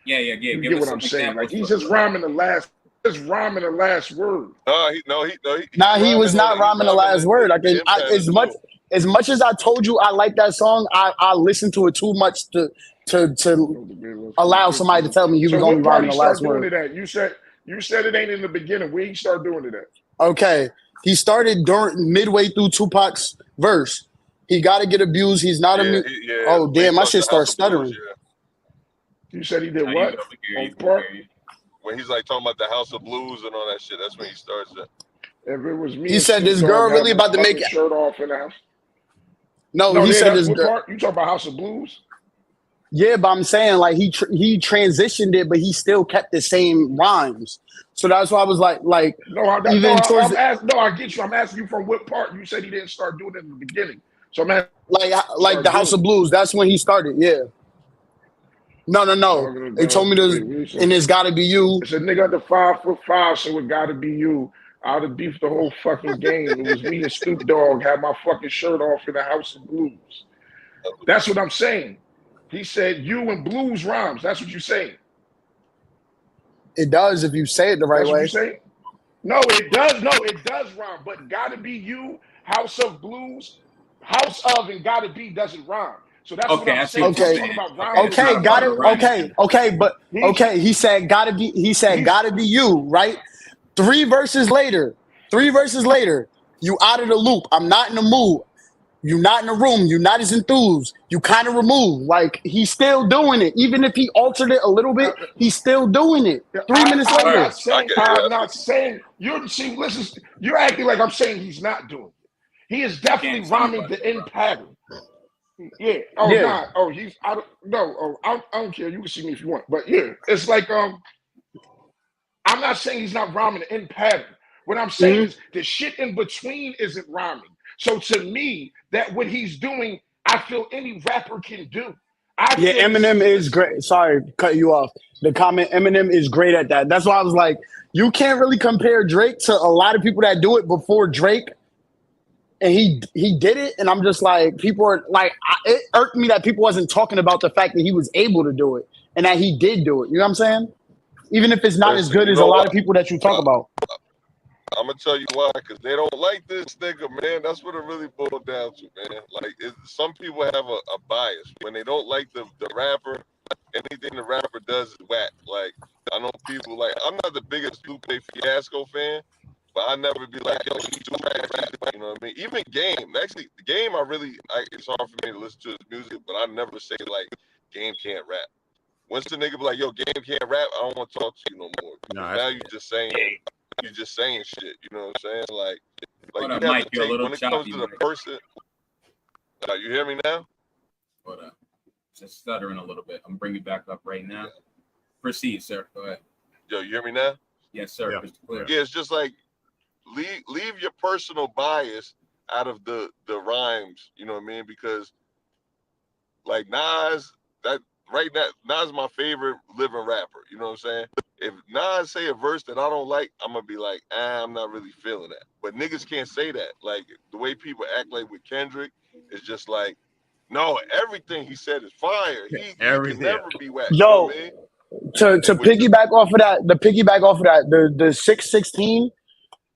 yeah. You get what I'm saying? Like, he's just rhyming the last. Just rhyming the last word. He was not rhyming the last word. As much as I told you I like that song, I listened to it too much to to allow somebody to tell me he was So only what part rhyming he the last start doing word. it at? You said it ain't in the beginning. Where he start doing it at? Okay, he started during midway through Tupac's verse. He got to get abused. He's not Yeah, a. yeah. Oh When he damn, my talks shit to House starts of Blues, stuttering. yeah. You said he did Now you what? go. We can hear you. On part? When he's like talking about the House of Blues and all that shit, that's when he starts it. If it was me He and said Snoop this Dogg girl had really my about to make fucking shirt off in the house. No, No, he yeah, said that's this what girl. part? You talking about House of Blues? Yeah, but I'm saying like he transitioned it, but he still kept the same rhymes. So that's why I was like even towards the, I get you. I'm asking you from what part. You said he didn't start doing it in the beginning. So I'm asking like the House of Blues. That's when he started. Yeah. No. They told me to, and it's got to be you. It's a nigga under 5'5", so it got to be you. I'd have beefed the whole fucking game. It was me and Snoop Dogg had my fucking shirt off in the House of Blues. That's what I'm saying. He said you and blues rhymes. That's what you're saying. It does if you say it the right That's what way. you're saying. No, it does. No, it does rhyme. But gotta be you, House of Blues, House of, and gotta be doesn't rhyme. So that's what Okay, I'm I see saying. what you're Okay. Talking saying. about Okay, rhyming it's not Okay, a got part it. of the rhyming scheme. Okay. He said gotta be. He said gotta be you. Right. 3 verses later. You out of the loop. I'm not in the mood. You not in the room. You not as enthused. You kind of removed. Like he's still doing it. Even if he altered it a little bit, he's still doing it. 3 minutes I'm later. not saying. I'm not saying. You're see. Listen. You're acting like I'm saying he's not doing it. He is definitely Can't tell me rhyming about the it, bro. end pattern. Yeah. Oh, Yeah. nah. Oh, he's. I don't. No. Oh, I don't care. You can see me if you want. But yeah, it's like I'm not saying he's not rhyming the end pattern. What I'm saying is the shit in between isn't rhyming. So to me, that what he's doing, I feel any rapper can do. I Yeah, feel this Eminem is is listen. great. Sorry, cut you off. The comment Eminem is great at that. That's why I was like, you can't really compare Drake to a lot of people that do it before Drake, and he did it. And I'm just like, people are like, it irked me that people wasn't talking about the fact that he was able to do it and that he did do it. You know what I'm saying? Even if it's not as Listen, good you as a know lot what? of people that you talk about. I'm gonna tell you why, because they don't like this nigga, man. That's what it really boils down to, man. Like, some people have a bias when they don't like the rapper. Anything the rapper does is whack. Like, I know people like I'm not the biggest Lupe Fiasco fan, but I never be like, yo, he's too rap. You know what I mean? Even Game, actually, the Game, it's hard for me to listen to his music, but I never say like Game can't rap. Once the nigga be like, yo, Game can't rap, I don't want to talk to you no more. Because now you're just saying shit. You know what I'm saying? Like Hold you up, have Mike. to You're a take little when it choppy, comes to the Mike. person. You hear me now? Hold up. Just stuttering a little bit. I'm bringing you back up right now. Proceed, sir. Go ahead. Yo, you hear me now? Yes, sir. Yeah. Crystal clear. Yeah, it's just like leave your personal bias out of the rhymes. You know what I mean? Because like Nas, that right now, Nas is my favorite living rapper. You know what I'm saying? If Nas say a verse that I don't like, I'm gonna be like, I'm not really feeling that. But niggas can't say that. Like the way people act like with Kendrick is just like, no, everything he said is fire. He can never be whack. You know Yo, what I mean? to piggyback off of that, the 616.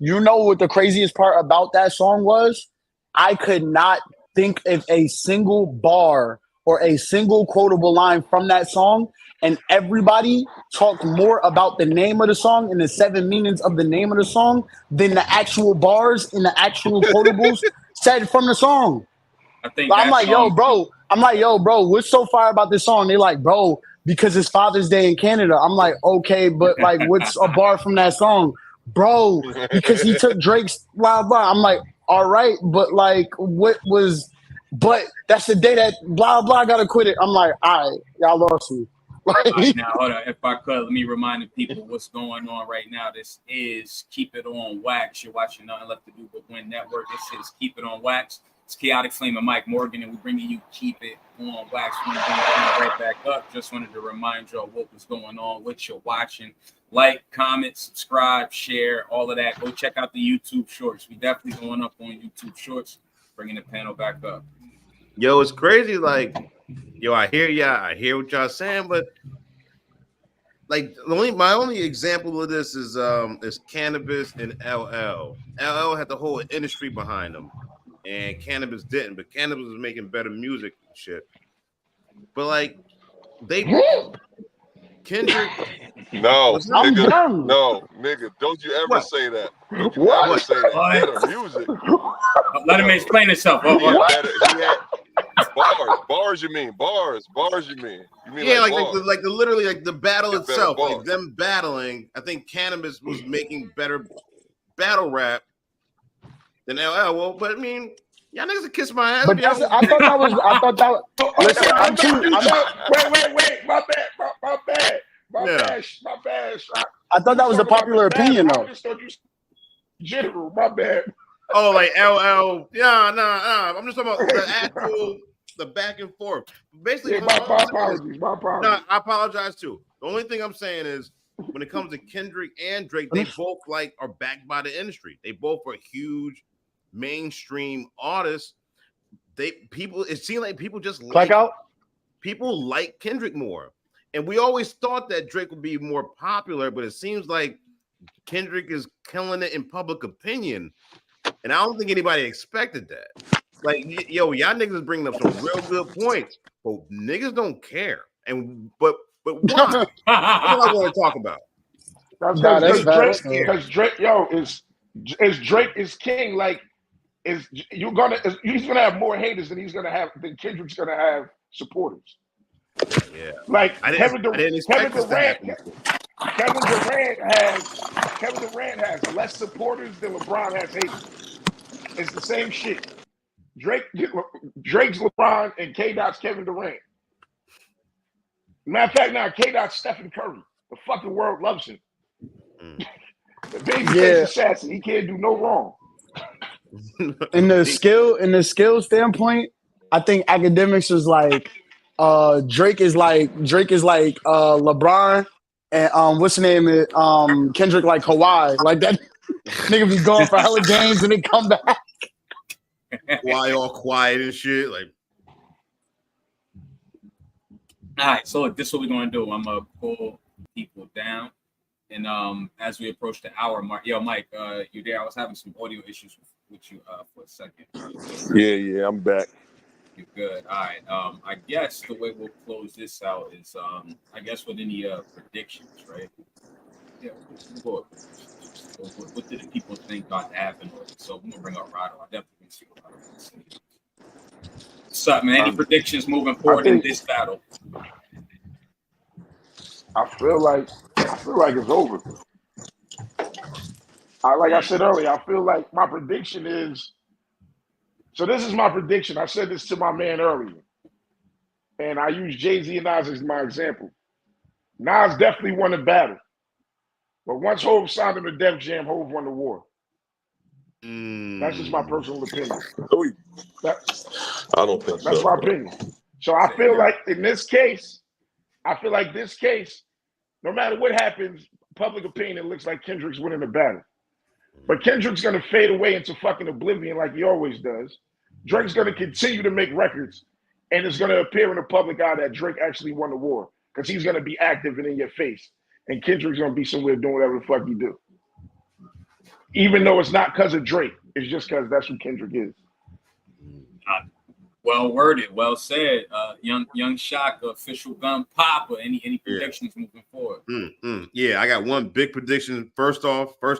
You know what the craziest part about that song was? I could not think of a single bar or a single quotable line from that song. And everybody talked more about the name of the song and the 7 meanings of the name of the song than the actual bars and the actual quotables said from the song. I think I'm that like, yo, song. bro, what's so fire about this song? They like, bro, because it's Father's Day in Canada. I'm like, okay, but like, what's a bar from that song? Bro, because he took Drake's blah, blah. I'm like, all right, but like, but that's the day that blah, blah got to quit it. I'm like, all right, y'all lost me. All right, now, hold on. If I could, let me remind the people what's going on right now. This is Keep It On Wax. You're watching Nothing Left to Do But Win Network. This is Keep It On Wax. It's Chaotic Flame and Mike Morgan, and we're bringing you Keep It On Wax. We're going to bring it right back up. Just wanted to remind y'all what was going on, what you're watching. Like, comment, subscribe, share, all of that. Go check out the YouTube Shorts. We definitely going up on YouTube Shorts. Bringing the panel back up. Yo, it's crazy. Like, yo, I hear y'all. I hear what y'all saying, but like my only example of this is Cannabis and LL. LL had the whole industry behind them, and Cannabis didn't. But Cannabis was making better music and shit. But like, Kendrick. No, I'm nigga. done. No, nigga. Don't you ever What? say that. Don't you What? ever say that. What? Better music. Let him explain himself. He had What? better. He had bars. You mean bars? You mean? You mean Yeah, like like bars? the literally like the battle He had better itself, like bars. them battling. I think Cannabis was making better battle rap than LL. Well, but I mean, y'all niggas can kiss my ass. But that's, I thought that. Listen, I'm too. Wait. My bad. My bad. I thought that was the popular opinion, I though. just thought you general. My bad. Oh, like LL. Yeah, nah. I'm just talking about the actual, the back and forth. Basically, Yeah, my apologies. My apologies. No, I apologize too. The only thing I'm saying is when it comes to Kendrick and Drake, they both are backed by the industry. They both are huge mainstream artists. It seems like people just people like Kendrick more. And we always thought that Drake would be more popular, but it seems like Kendrick is killing it in public opinion. And I don't think anybody expected that. Like, yo, y'all niggas is bringing up some real good points, but niggas don't care. And but why? That's what I want to talk about. That's because Drake, is Drake is king. Like, he's gonna have more haters than Kendrick's gonna have supporters. Yeah, like Kevin Durant has less supporters than LeBron has haters. It's the same shit. Drake's LeBron and K-Dot's Kevin Durant. Matter of fact, now K-Dot's Stephen Curry. The fucking world loves him. The babyface assassin. He can't do no wrong. In the skill standpoint, I think academics is like Drake is like LeBron, and what's the name is Kendrick like Kawhi. Like that nigga be going for hella games and then come back. Why all quiet and shit? Like, all right, so look, this is what we're gonna do. I'm gonna pull people down, and as we approach the hour mark, yo, Mike, you there? I was having some audio issues with you for a second. Yeah, I'm back. You're good. All right. I guess the way we'll close this out is, I guess with any predictions, right? Yeah. What did the people think got to happen? So I'm gonna bring up Rado. I definitely can see what Rado say. What's up, man? Any predictions moving forward in this battle? I feel like it's over. Like I said earlier, I feel like my prediction is. So this is my prediction. I said this to my man earlier, and I use Jay-Z and Nas as my example. Nas definitely won the battle, but once Hov signed him to Def Jam, Hov won the war. That's just my personal opinion. I don't think so. That's my opinion. So I feel like this case, no matter what happens, public opinion looks like Kendrick's winning the battle. But Kendrick's going to fade away into fucking oblivion like he always does. Drake's going to continue to make records, and it's going to appear in the public eye that Drake actually won the war because he's going to be active and in your face. And Kendrick's going to be somewhere doing whatever the fuck he do. Even though it's not because of Drake. It's just because that's who Kendrick is. Well worded, well said. Young Shock, official gun pop, or any predictions moving forward? Yeah, I got one big prediction. First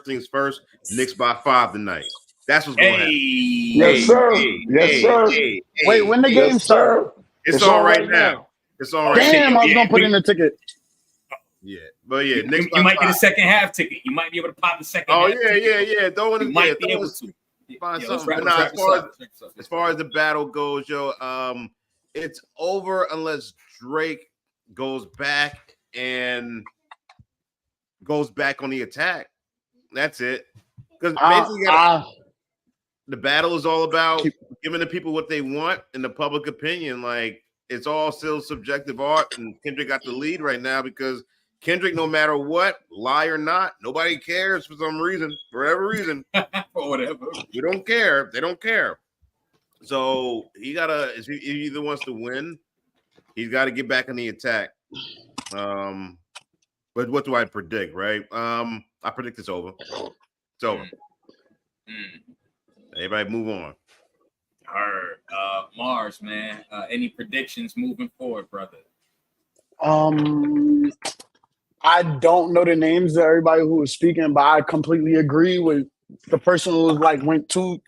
things first, Knicks by 5 tonight. That's what's going to happen. Yes, sir. Yes, sir. Wait, when the game start? It's on right now. It's on right now. Damn, I was going to put in a ticket. Yeah, but yeah, you might get a second half ticket. You might be able to pop the second half ticket. Yeah. You might be able to. Find something. As far as the battle goes, yo, it's over unless Drake goes back on the attack. That's it. Because basically, the battle is all about giving the people what they want in the public opinion. Like, it's all still subjective art, and Kendrick got the lead right now because Kendrick, no matter what, lie or not, nobody cares for some reason, for whatever reason. For whatever. We don't care. They don't care. So if he either wants to win, he's got to get back on the attack. But what do I predict, right? I predict it's over. It's over. Everybody move on. Mars, man. Any predictions moving forward, brother? I don't know the names of everybody who was speaking, but I completely agree with the person who was like went two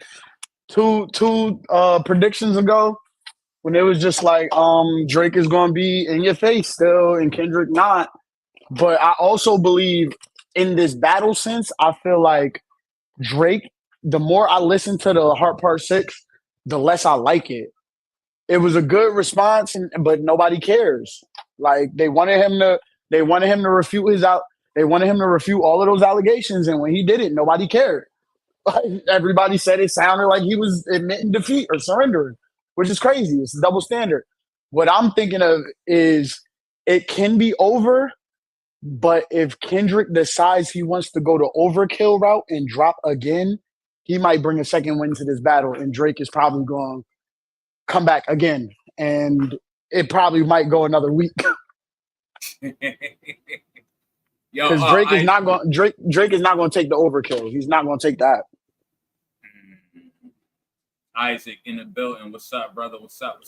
predictions ago when it was just like Drake is gonna be in your face still and Kendrick not. But I also believe in this battle sense, I feel like Drake, the more I listen to the Heart Part 6, the less I like it. It was a good response, but nobody cares. Like they wanted him to refute they wanted him to refute all of those allegations, and when he did it, nobody cared. Everybody said it sounded like he was admitting defeat or surrendering, which is crazy. It's a double standard. What I'm thinking of is it can be over, but if Kendrick decides he wants to go the overkill route and drop again, he might bring a second win to this battle, and Drake is probably going to come back again, and it probably might go another week. Because Drake is not going. Drake is not going to take the overkill. He's not going to take that. Isaac in the building. What's up, brother? What's up?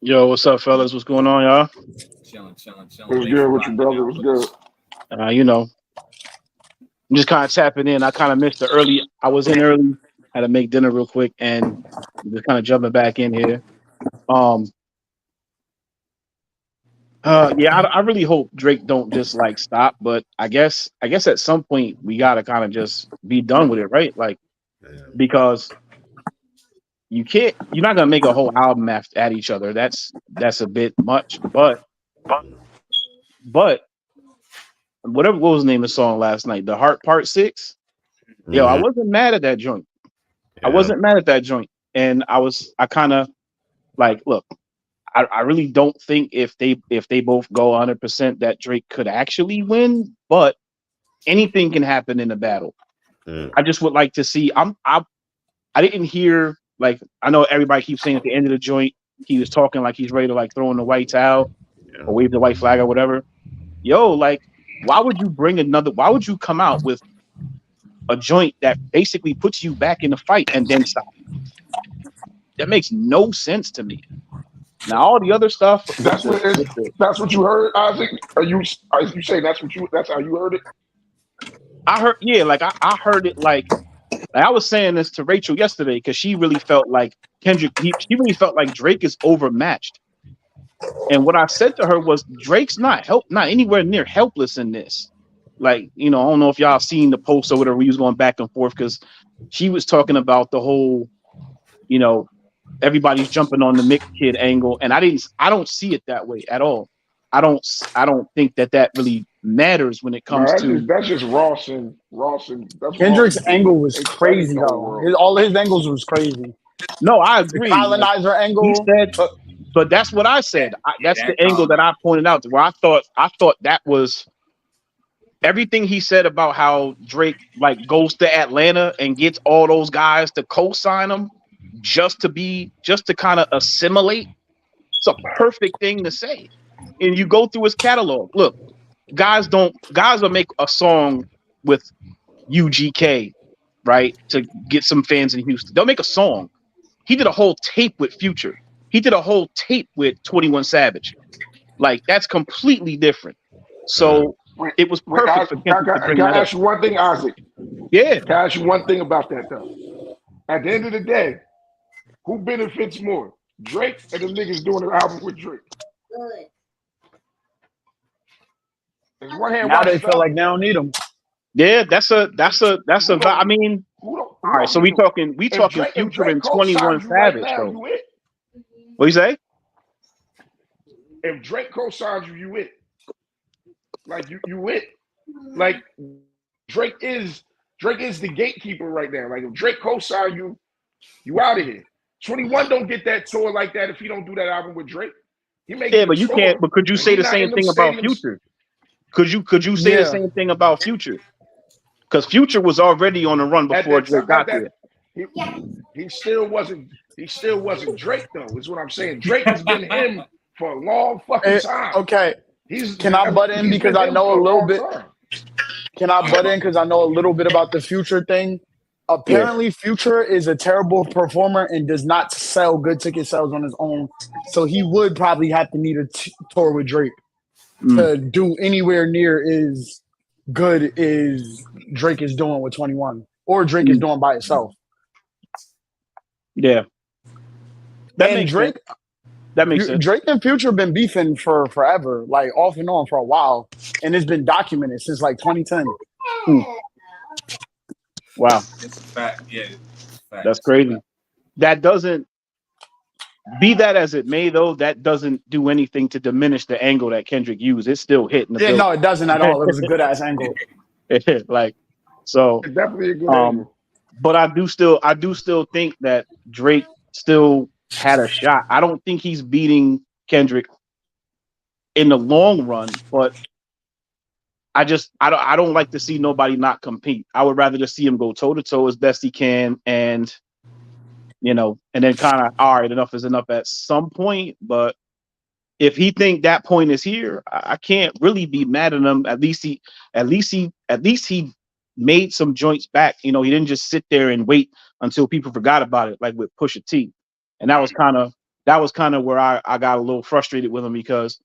Yo, what's up, fellas? What's going on, y'all? Chilling. What's good with you, brother? What's good? You know, I'm just kind of tapping in. I kind of missed the early. I was in early. Had to make dinner real quick, and just kind of jumping back in here. Yeah, I really hope Drake don't just like stop, but I guess at some point we gotta kind of just be done with it, right? Like, because you're not gonna make a whole album at each other. That's a bit much, but what was the name of the song last night? The Heart Part 6. Mm-hmm. Yo, I wasn't mad at that joint. Yeah. I wasn't mad at that joint, and I kind of like, look, I really don't think if they both go 100% that Drake could actually win, but anything can happen in a battle. I just would like to see. I didn't hear, like, I know everybody keeps saying at the end of the joint he was talking like he's ready to like throw in the white towel or wave the white flag or whatever. Yo, like, why would you come out with a joint that basically puts you back in the fight and then stop? That makes no sense to me. Now all the other stuff. That's what you heard, Isaac. Are you saying that's how you heard it? I heard, yeah, like I heard it like I was saying this to Rachel yesterday because she really felt like Kendrick. She really felt like Drake is overmatched. And what I said to her was Drake's not anywhere near helpless in this. Like, you know, I don't know if y'all seen the post or whatever. We was going back and forth because she was talking about the whole, you know, everybody's jumping on the Mick Kid angle, and I don't see it that way at all. I don't think that really matters when it comes that's just Ross and Kendrick's angle was crazy though. All his angles was crazy. No, I agree. The colonizer angle. He said, but that's what I said. That's the angle that I pointed out. Where I thought that was everything he said about how Drake like goes to Atlanta and gets all those guys to co-sign him just to kind of assimilate. It's a perfect thing to say. And you go through his catalog. Look, guys will make a song with UGK, right? To get some fans in Houston. They'll make a song. He did a whole tape with Future. He did a whole tape with 21 Savage. Like, that's completely different. So it was perfect for Kendrick to bring that up. Can I ask you one thing, Isaac? Yeah. Can I ask you one thing about that, though? At the end of the day, who benefits more? Drake and the niggas doing an album with Drake? There's one hand now they feel like they don't need them. Yeah, that's a. I mean, all right. So we talking Future and 21 Savage. Right now, so what you say? If Drake co-signs you, you it. Like you it. Like Drake is the gatekeeper right now. Like if Drake co-sign you, you out of here. 21 don't get that tour like that if he don't do that album with Drake. But you can't. But could you say the same thing about Future? Could you say the same thing about Future? Because Future was already on the run before Drake got there. He still wasn't Drake though. Is what I'm saying. Drake has been him for a long fucking time. Okay. Can I butt in because I know a little bit? Can I butt in because I know a little bit about the Future thing? Apparently, Future is a terrible performer and does not sell good ticket sales on his own. So he would probably have to need a tour with Drake. to do anywhere near as good as Drake is doing with 21 or Drake is doing by itself. Yeah. That And makes sense. That makes sense. Drake and Future been beefing for forever, like off and on for a while, and it's been documented since like 2010. Wow, It's a fact. Yeah, fact. That's crazy. That doesn't, be that as it may, though, that doesn't do anything to diminish the angle that Kendrick used. It's still hitting the Yeah, bill. no, it doesn't at all. It was a good ass angle. Like, so, It's definitely a good angle. but I do still think that Drake still had a shot. I don't think he's beating Kendrick in the long run, but I don't like to see nobody not compete. I would rather just see him go toe to toe as best he can, and and then kind of, all right, enough is enough at some point. But if he think that point is here, I can't really be mad at him. At least he made some joints back. He didn't just sit there and wait until people forgot about it, like with Pusha T. And that was kind of where I got a little frustrated with him, because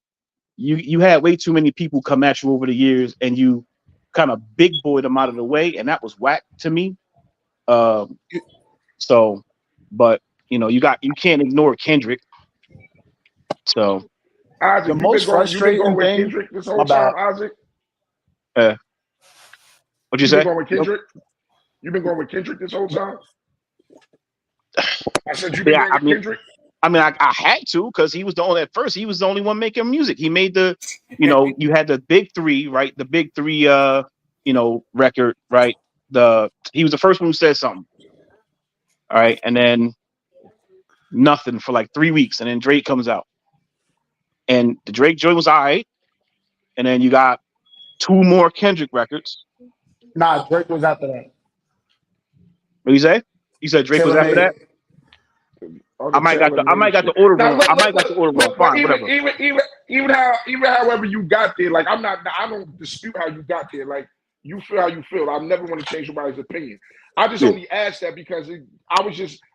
you had way too many people come at you over the years, and you kind of big boyed them out of the way, and that was whack to me. So, but you can't ignore Kendrick. So, Isaac, The most you've been frustrating going with thing. Kendrick this My whole bad. time, Isaac. what'd you You've say? been going with Kendrick. You've been going with Kendrick this whole time. I said you've been going with Kendrick. I mean, I had to, because he was the only, at first he was the only one making music. He made you had the big three, right? The big three, record, right? He was the first one who said something. All right, and then nothing for like 3 weeks, and then Drake comes out, and the Drake joint was all right, and then you got 2 more Kendrick records. Nah, Drake was after that. What you say? You said Drake was Taylor after made. that? I might got the order wrong. I might got the order wrong. Fine, whatever. Even however you got there, like I don't dispute how you got there. Like, you feel how you feel. I never want to change nobody's opinion. I just only asked that because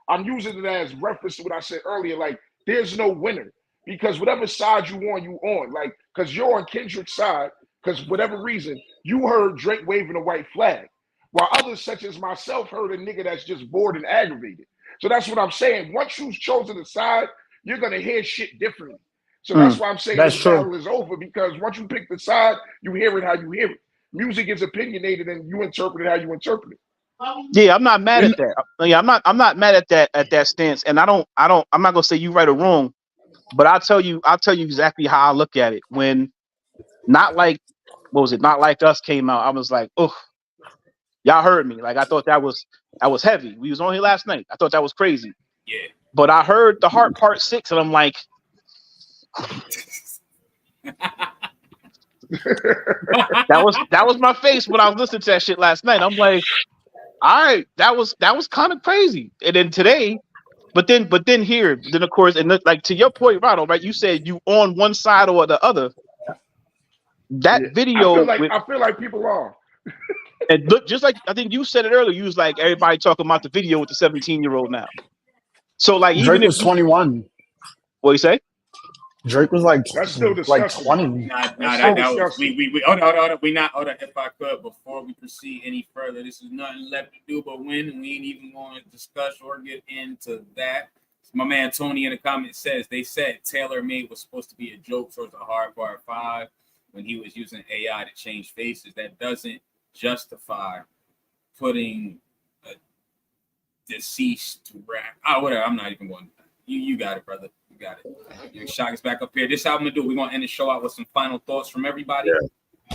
I'm using it as reference to what I said earlier. Like, there's no winner, because whatever side you on. Like, because you're on Kendrick's side, because whatever reason you heard Drake waving a white flag, while others such as myself heard a nigga that's just bored and aggravated. So that's what I'm saying. Once you've chosen a side, you're gonna hear shit differently. So that's why I'm saying That's this true. battle is over, because once you pick the side, you hear it how you hear it. Music is opinionated, and you interpret it how you interpret it. Yeah, I'm not mad at that. Yeah, I'm not mad at that stance. And I'm not gonna say you right or wrong, but I'll tell you exactly how I look at it. When Not Like Not Like Us came out, I was like, oh, y'all heard me. Like, I thought that was heavy. We was on here last night. I thought that was crazy. Yeah. But I heard The Heart Part 6, and I'm like, that was my face when I was listening to that shit last night. I'm like, all right, that was kind of crazy. And then today, but then of course, and like, to your point, Ronald, right? You said you on one side or the other. That video, I feel like people are. and look, just like I think you said it earlier, you was like, everybody talking about the video with the 17-year-old now. So, like, Drake even if was 21. What you say? Drake was like That's still disgusting. 20. That was we hold on. We not hold on. If I could, before we proceed any further, this is nothing left to do but win, and we ain't even going to discuss or get into that. My man Tony in the comments says they said Taylor Made was supposed to be a joke towards the Hard Part 5 when he was using AI to change faces. That doesn't justify putting a deceased to rap. Whatever. I'm not even going. You got it, brother. You got it. Your shot is back up here. This is how I'm gonna do. We're gonna end the show out with some final thoughts from everybody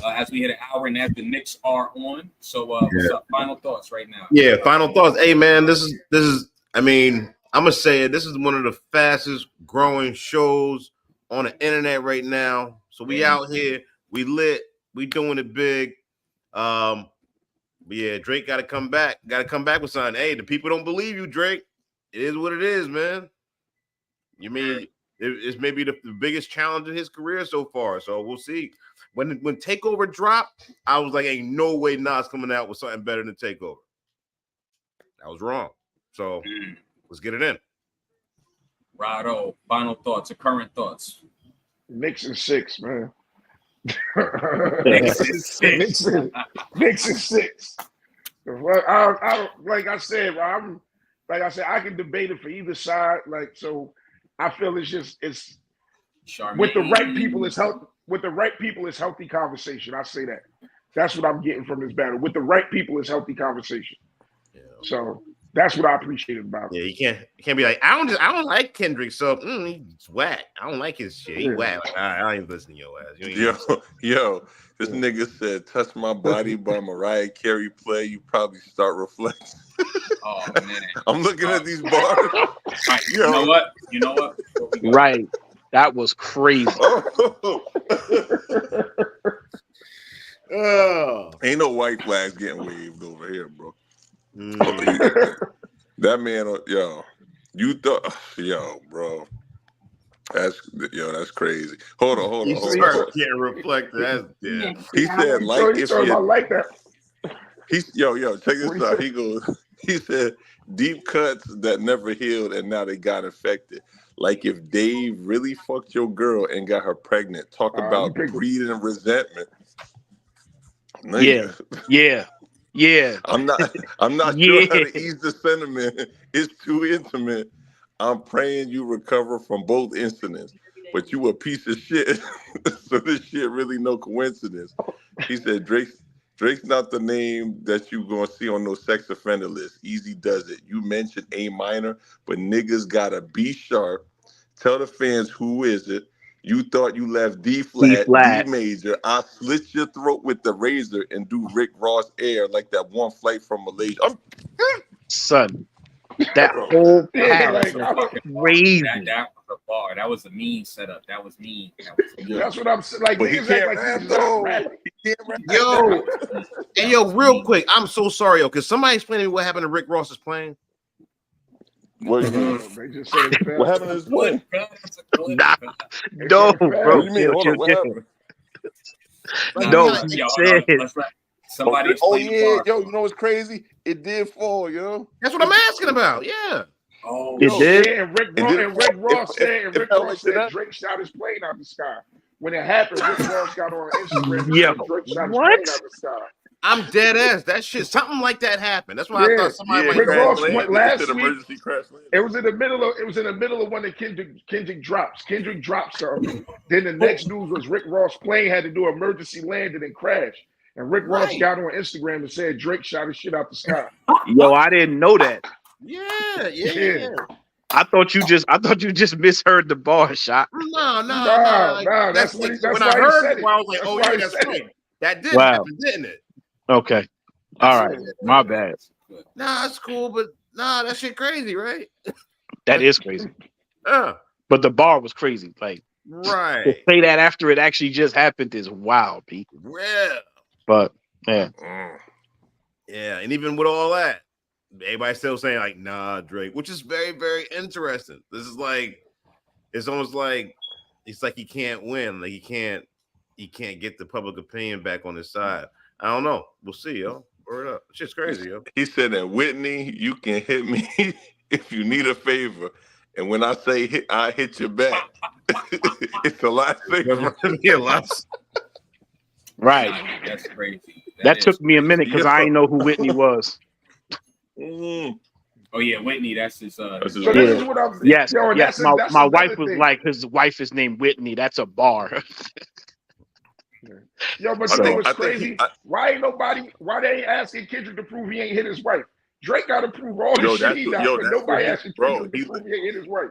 as we hit an hour and as the Knicks are on. So, what's up? Final thoughts right now. Yeah, final thoughts. Hey, man, this is. I mean, I'm gonna say it. This is one of the fastest growing shows on the internet right now. So we out here, we lit, we doing it big. Yeah, Drake got to come back. Got to come back with something. Hey, the people don't believe you, Drake. It is what it is, man. You mean it's maybe the biggest challenge in his career so far. So we'll see. When Takeover dropped, I was like, ain't no way Nas coming out with something better than Takeover. I was wrong. So let's get it in. Righto. Final thoughts or current thoughts? Knicks in 6, man. Knicks is 6. Knicks is 6. I like I said, bro, I can debate it for either side. Like, so I feel it's Charmaine. with the right people, it's healthy. With the right people, it's healthy conversation. I say that. That's what I'm getting from this battle. With the right people, it's healthy conversation. Yeah. So that's what I appreciated about it. Yeah, you can't be like, I don't like Kendrick, so he's whack. I don't like his shit. He whack. Like, I don't even listen to your ass. Yo, this nigga said, "Touch my body" by Mariah Carey play. You probably start reflecting. Oh man, I'm looking at these bars. Right. You know what? Right. That was crazy. Oh, ain't no white flags getting waved over here, bro. That man, you thought, bro. That's crazy. Hold on. Can't reflect that. Yeah. He said, like, if you like that. He's check this out. He said, deep cuts that never healed and now they got infected. Like if Dave really fucked your girl and got her pregnant. Talk about greed and resentment. Yeah. I'm not sure how to ease the sentiment. It's too intimate. I'm praying you recover from both incidents. But you a piece of shit. So this shit really no coincidence. He said Drake's not the name that you gonna see on no sex offender list. Easy does it. You mentioned A minor, but niggas gotta be sharp. Tell the fans who is it. You thought you left D flat, D major. I slit your throat with the razor and do Rick Ross air like that one flight from Malaysia. Son, that whole pass was crazy. That was a bar. That was a mean setup. That was mean. That's what I'm saying. Like, but he can't rap though. Yo, real quick, I'm so sorry, yo. Can somebody explain to me what happened to Rick Ross's plane? What happened to his plane? No, bro. What do you mean? Hold on, what happened? No, he said. Somebody yo, you know what's crazy? It did fall, yo. That's what I'm asking about. Yeah. Oh, it did. Yeah, and Rick Ross said Drake shot his plane out of the sky. When it happened, Rick Ross got on Instagram. Yo, Drake shot his what? plane out of the sky. I'm dead ass. That shit, something like that happened. That's why I thought somebody Rick Ross landed. went last week. Emergency crash landing. It was in the middle of one of Kendrick drops. Kendrick dropped something. Then the next news was Rick Ross' plane had to do emergency landing and crash. And Rick Ross got on Instagram and said Drake shot his shit out the sky. Yo, I didn't know that. Yeah. I thought you just misheard the bar shot. No. That's when I heard it. I was like, oh yeah, that's right. That did happen, didn't it? Okay. All right. My bad. Nah, it's cool, but that shit crazy, right? That is crazy. But the bar was crazy. Like, right. To say that after it actually just happened is wild, Pete. Yeah. But yeah. Yeah, and even with all that, everybody's still saying like, nah, Drake, which is very, very interesting. This is like, it's almost like it's like he can't win. Like he can't get the public opinion back on his side. I don't know. We'll see, yo. Word up. Shit's crazy, yo. He said that Whitney, you can hit me if you need a favor. And when I say I hit your back, it's a lot safer. Right. That's crazy. That took me a minute because I didn't know who Whitney was. Oh yeah, Whitney. That's his. This is what I'm. Yes. My wife was like, his wife is named Whitney. That's a bar. Yo, but you know what's crazy? Why they ain't asking Kendrick to prove he ain't hit his wife? Drake got to prove all this shit he got, but nobody asking Kendrick to prove he ain't hit his wife.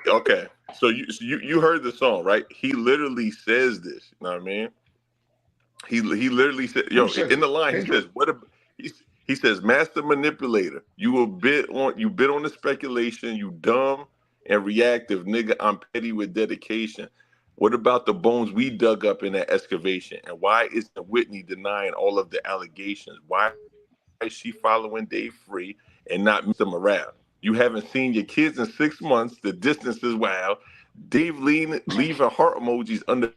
Okay. So you heard the song, right? He literally says this. You know what I mean? He literally said, in the line, Kendrick? He says, he says, master manipulator, you bid on the speculation, you dumb and reactive, nigga, I'm petty with dedication. What about the bones we dug up in that excavation? And why isn't Whitney denying all of the allegations? Why is she following Dave free and not Mr. Morale? You haven't seen your kids in 6 months. The distance is wild. Dave leaving heart emojis under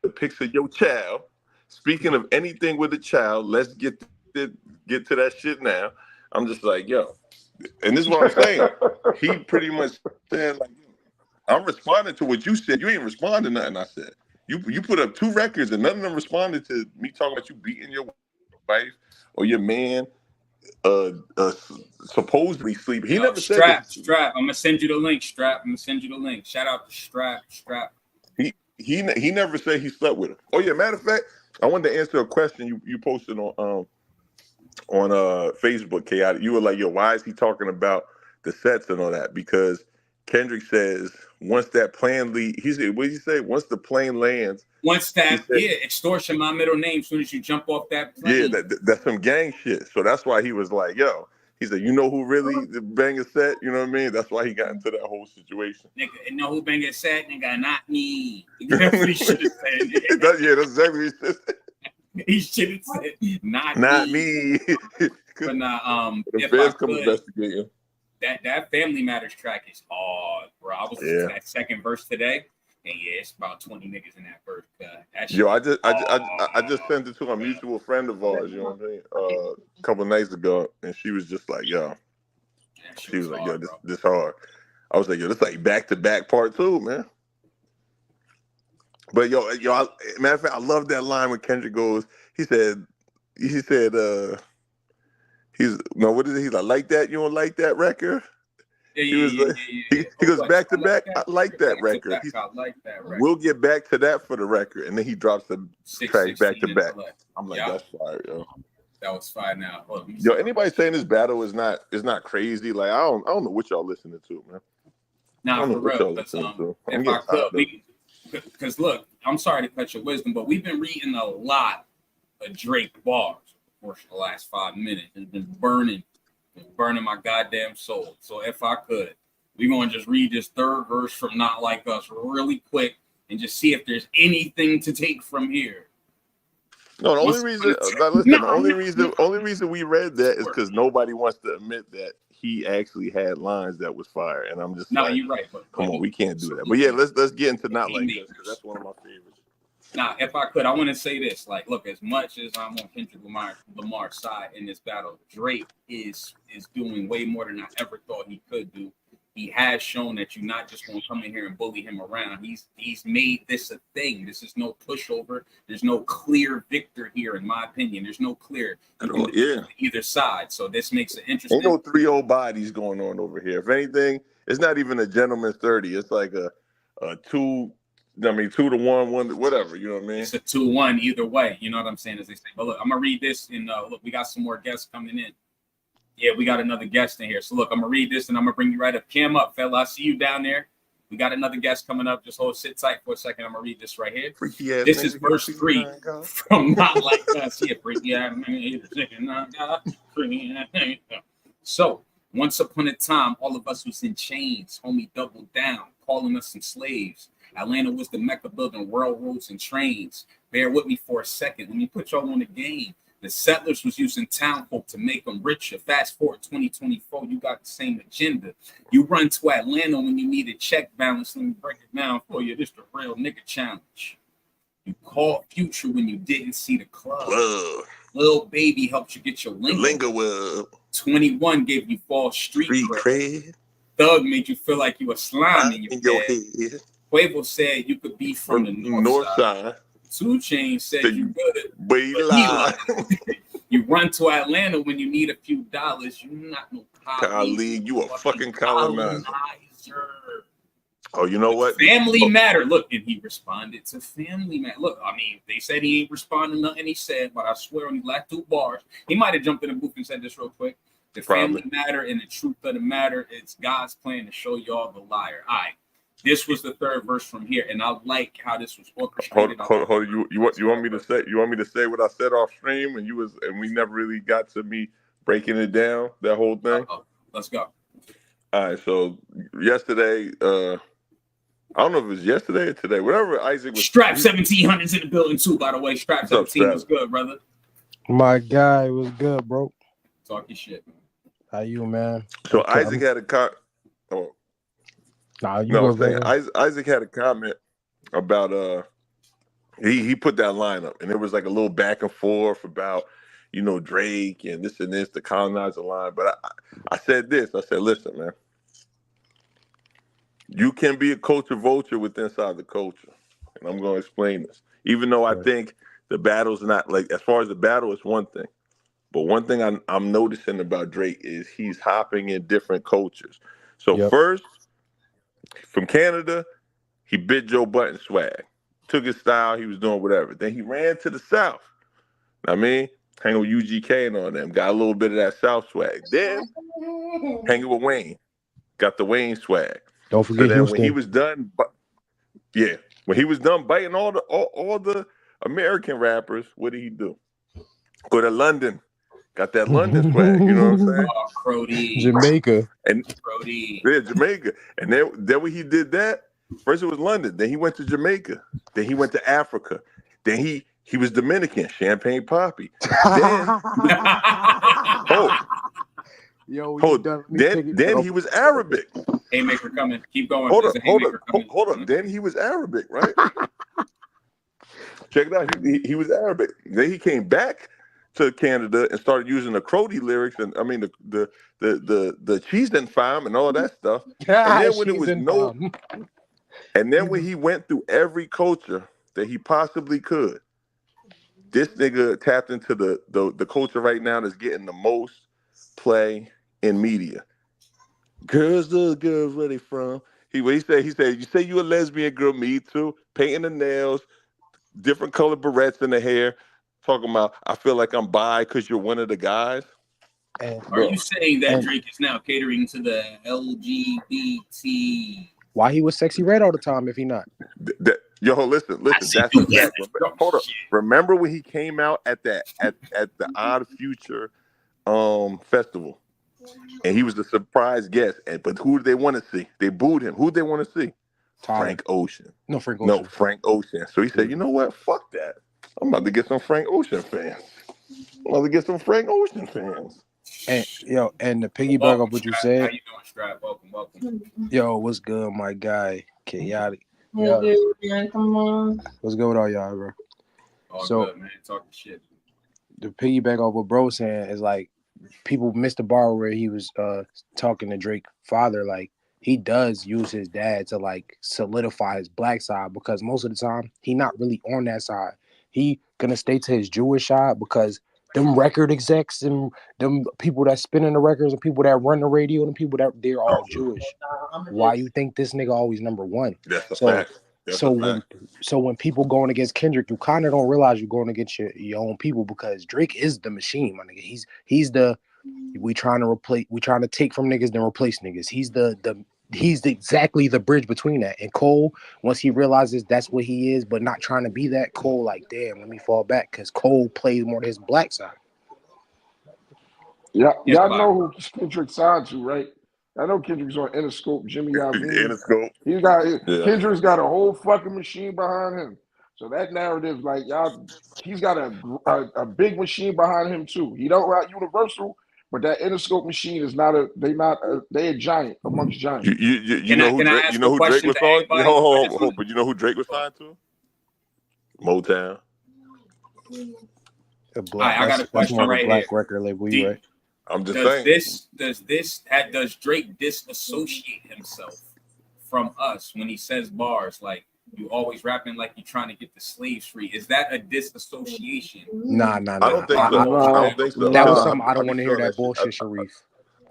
the pics of your child. Speaking of anything with a child, let's get to that shit now. I'm just like, yo. And this is what I'm saying. He pretty much said, like, I'm responding to what you said. You ain't responding to nothing I said. You put up 2 records and none of them responded to me talking about you beating your wife or your man supposedly sleeping. He never said that. Strap. I'm gonna send you the link. Strap. I'm gonna send you the link. Shout out to Strap. He never said he slept with her. Oh yeah, matter of fact, I wanted to answer a question you posted on Facebook, Chaotic. You were like, yo, why is he talking about the sets and all that? Because Kendrick says once that plane he said, what did he say? Once the plane lands. Once that, extortion, my middle name. As soon as you jump off that Yeah, plane. that's some gang shit. So that's why he was like, yo, he said, you know who really bang a set? You know what I mean? That's why he got into that whole situation. Nigga, you know who bang a set? Nigga, not me. That's what he should have said. Yeah, that's exactly what he said. He should have said, not me. But nah, the feds come investigating. That Family Matters track is hard, bro. I was listening to that second verse today, and yeah, it's about 20 niggas in that verse. Yo, I just sent it to a mutual friend of ours, you know what I mean? A couple of nights ago, and she was just like, yo. She was like, yo, this hard. I was like, yo, this like back-to-back part 2, man. But yo, matter of fact, I love that line when Kendrick goes, he said, what is it? He's like that? You don't like that record? He goes back to back. I like that record. I like that record. We'll get back to that for the record, and then he drops the track back to back. I'm like, that's fire, yo. That was fire. Now, yo, anybody saying this battle is not crazy? Like, I don't know what y'all listening to, man. Nah, for real. Because look, I'm sorry to cut your wisdom, but we've been reading a lot of Drake bars for the last 5 minutes. It's been burning my goddamn soul. So if I could, we're going to just read this third verse from Not Like Us really quick and just see if there's anything to take from here. No, the only reason we read that is because nobody wants to admit that he actually had lines that was fire, and I'm just you're right. But come on, we can't do that. But yeah, let's get into Not Like Us because that's one of my favorites. Now, if I could, I want to say this: like, look, as much as I'm on Kendrick Lamar's side in this battle, Drake is doing way more than I ever thought he could do. He has shown that you're not just going to come in here and bully him around. He's made this a thing. This is no pushover. There's no clear victor here, in my opinion. There's no clear either side. So this makes it interesting. Ain't no 3 old bodies going on over here. If anything, it's not even a gentleman's 30. It's like a 2 to 1, whatever. You know what I mean? It's a 2-1 either way. You know what I'm saying? As they say. But look, I'm gonna read this, and look, we got some more guests coming in. Yeah, we got another guest in here. So look, I'm gonna read this and I'm gonna bring you right up. Cam up, fella. I see you down there. We got another guest coming up. Just sit tight for a second. I'm gonna read this right here. This is verse 3 from Not Like Us. Yeah, freaky ass man. So once upon a time, all of us was in chains. Homie doubled down, calling us some slaves. Atlanta was the Mecca, building railroads and trains. Bear with me for a second. Let me put y'all on the game. The settlers was using town folk to make them richer. Fast forward 2024, you got the same agenda. You run to Atlanta when you need a check balance. Let me break it down for you. This the real nigga challenge. You called Future when you didn't see the club. Lil Baby helped you get your lingo. 21 gave you false street cred. Thug made you feel like you were slime in your head. Quavo said you could be from the north side. 2 Chainz said you good, but he lied. You run to Atlanta when you need a few dollars. You're not no colleague. You a fucking colonizer. Oh, you know what? Family matter. Look, and he responded to family matter. Look, I mean, they said he ain't responding to nothing he said, but I swear on these last 2 bars, he might have jumped in the booth and said this real quick. The family matter and the truth of the matter, it's God's plan to show y'all the liar. All right. This was the third verse from here, and I like how this was orchestrated. Hold. You want me to say? You want me to say what I said off stream, and we never really got to me breaking it down, that whole thing. Let's go. All right. So yesterday, I don't know if it was yesterday or today. Whatever. Isaac was. Strap 1700s in the building too. By the way, Strap 17 was good, brother. My guy was good, bro. Talk your shit, man. How you, man? So okay. Isaac had a Isaac had a comment about he put that line up, and it was like a little back and forth about Drake and this, the colonizer line. But I said this. I said, listen, man, you can be a culture vulture with inside the culture. and I'm going to explain this. Even though I think the battle's not like, as far as the battle is one thing, but one thing I'm noticing about Drake is he's hopping in different cultures. So first, from Canada, he bit Joe Budden swag, took his style, he was doing whatever. Then he ran to the South. I mean, hanging with UGK and all them, got a little bit of that South swag. Then hanging with Wayne, got the Wayne swag. Don't forget then Houston. when he was done, when he was done biting all the American rappers, what did he do? Go to London, got that London swag. You know what I'm saying? Oh, Crody. Jamaica. And Crody. yeah, Jamaica. And then when he did that, first it was London, then he went to Jamaica, then he went to Africa, then he was Dominican, Champagne Poppy. Then then he was Arabic. Haymaker coming. Keep going. Hold on. Then he was Arabic, right? Check it out. He was Arabic. Then he came back to Canada and started using the Crody lyrics, and I mean the cheese and fam and all of that stuff. And then when it was and then when he went through every culture that he possibly could, this nigga tapped into the culture right now that's getting the most play in media. Girls, the girls where they from? He said, you say you a lesbian girl, me too. Painting the nails, different colored barrettes in the hair. Talking about, I feel like I'm bi because you're one of the guys. Are you saying that Drake is now catering to the LGBT? Why he was Sexy Red all the time if he not? Yo, listen. That's a fact. Hold up. Remember when he came out at the Odd Future festival, and he was the surprise guest. But who did they want to see? They booed him. Who did they want to see? Tyler. Frank Ocean. No, Frank Ocean. Frank Ocean. So he said, you know what? Fuck that. I'm about to get some Frank Ocean fans. And and the piggyback off what you said. How you doing, Strap? Welcome. Yo, what's good, my guy? Chaotic. Come on. What's good with all y'all, bro? All good, man. Talking shit. The piggyback off what bro saying is like people missed the bar where he was talking to Drake's father. Like he does use his dad to like solidify his black side because most of the time he not really on that side. He gonna stay to his Jewish side because them record execs and them people that spinning the records and people that run the radio and people that they're all Jewish. Why you think this nigga always number one? That's a fact. So when people going against Kendrick, you kind of don't realize you're going against your own people because Drake is the machine, my nigga. He's the we trying to take from niggas then replace niggas. He's exactly the bridge between that. And Cole, once he realizes that's what he is, but not trying to be that, Cole like, damn, let me fall back because Cole plays more to his black side. Yeah, y'all know who Kendrick signed to, right? I know Kendrick's on Interscope, Jimmy Iovine. Interscope. Kendrick's got a whole fucking machine behind him. So that narrative, like he's got a big machine behind him too. He don't ride Universal, but that Interscope machine is not they a giant amongst giants. You know who Drake was on? But you know who Drake was signed to? Motown. I got a question right black here. Record label, you right? I'm just saying. Does Drake disassociate himself from us when he says bars like you always rapping like you're trying to get the slaves free? Is that a disassociation? Nah. I don't think so. That was something I don't want to hear that bullshit, Sharif.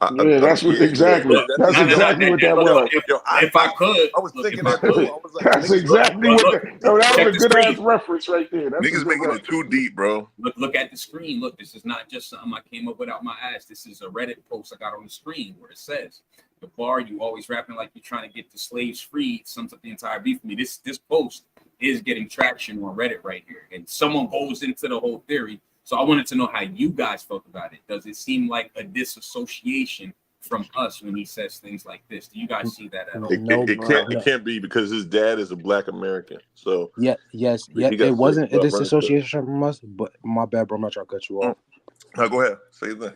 That's exactly what that was. If I could, I was thinking that too. I was like, that's exactly what that was a good ass reference right there. Niggas making it too deep, bro. Look at the screen. Look, this is not just something I came up with out my ass. This is a Reddit post I got on the screen where it says, the bar you always rapping like you're trying to get the slaves free sums up the entire beef for me. This post is getting traction on Reddit right here. And someone goes into the whole theory. So I wanted to know how you guys felt about it. Does it seem like a disassociation from us when he says things like this? Do you guys see that at all? It can't be because his dad is a black American. So yes. It wasn't a disassociation from us, but my bad, bro. I'm not trying to cut you off. No, go ahead. Say your thing.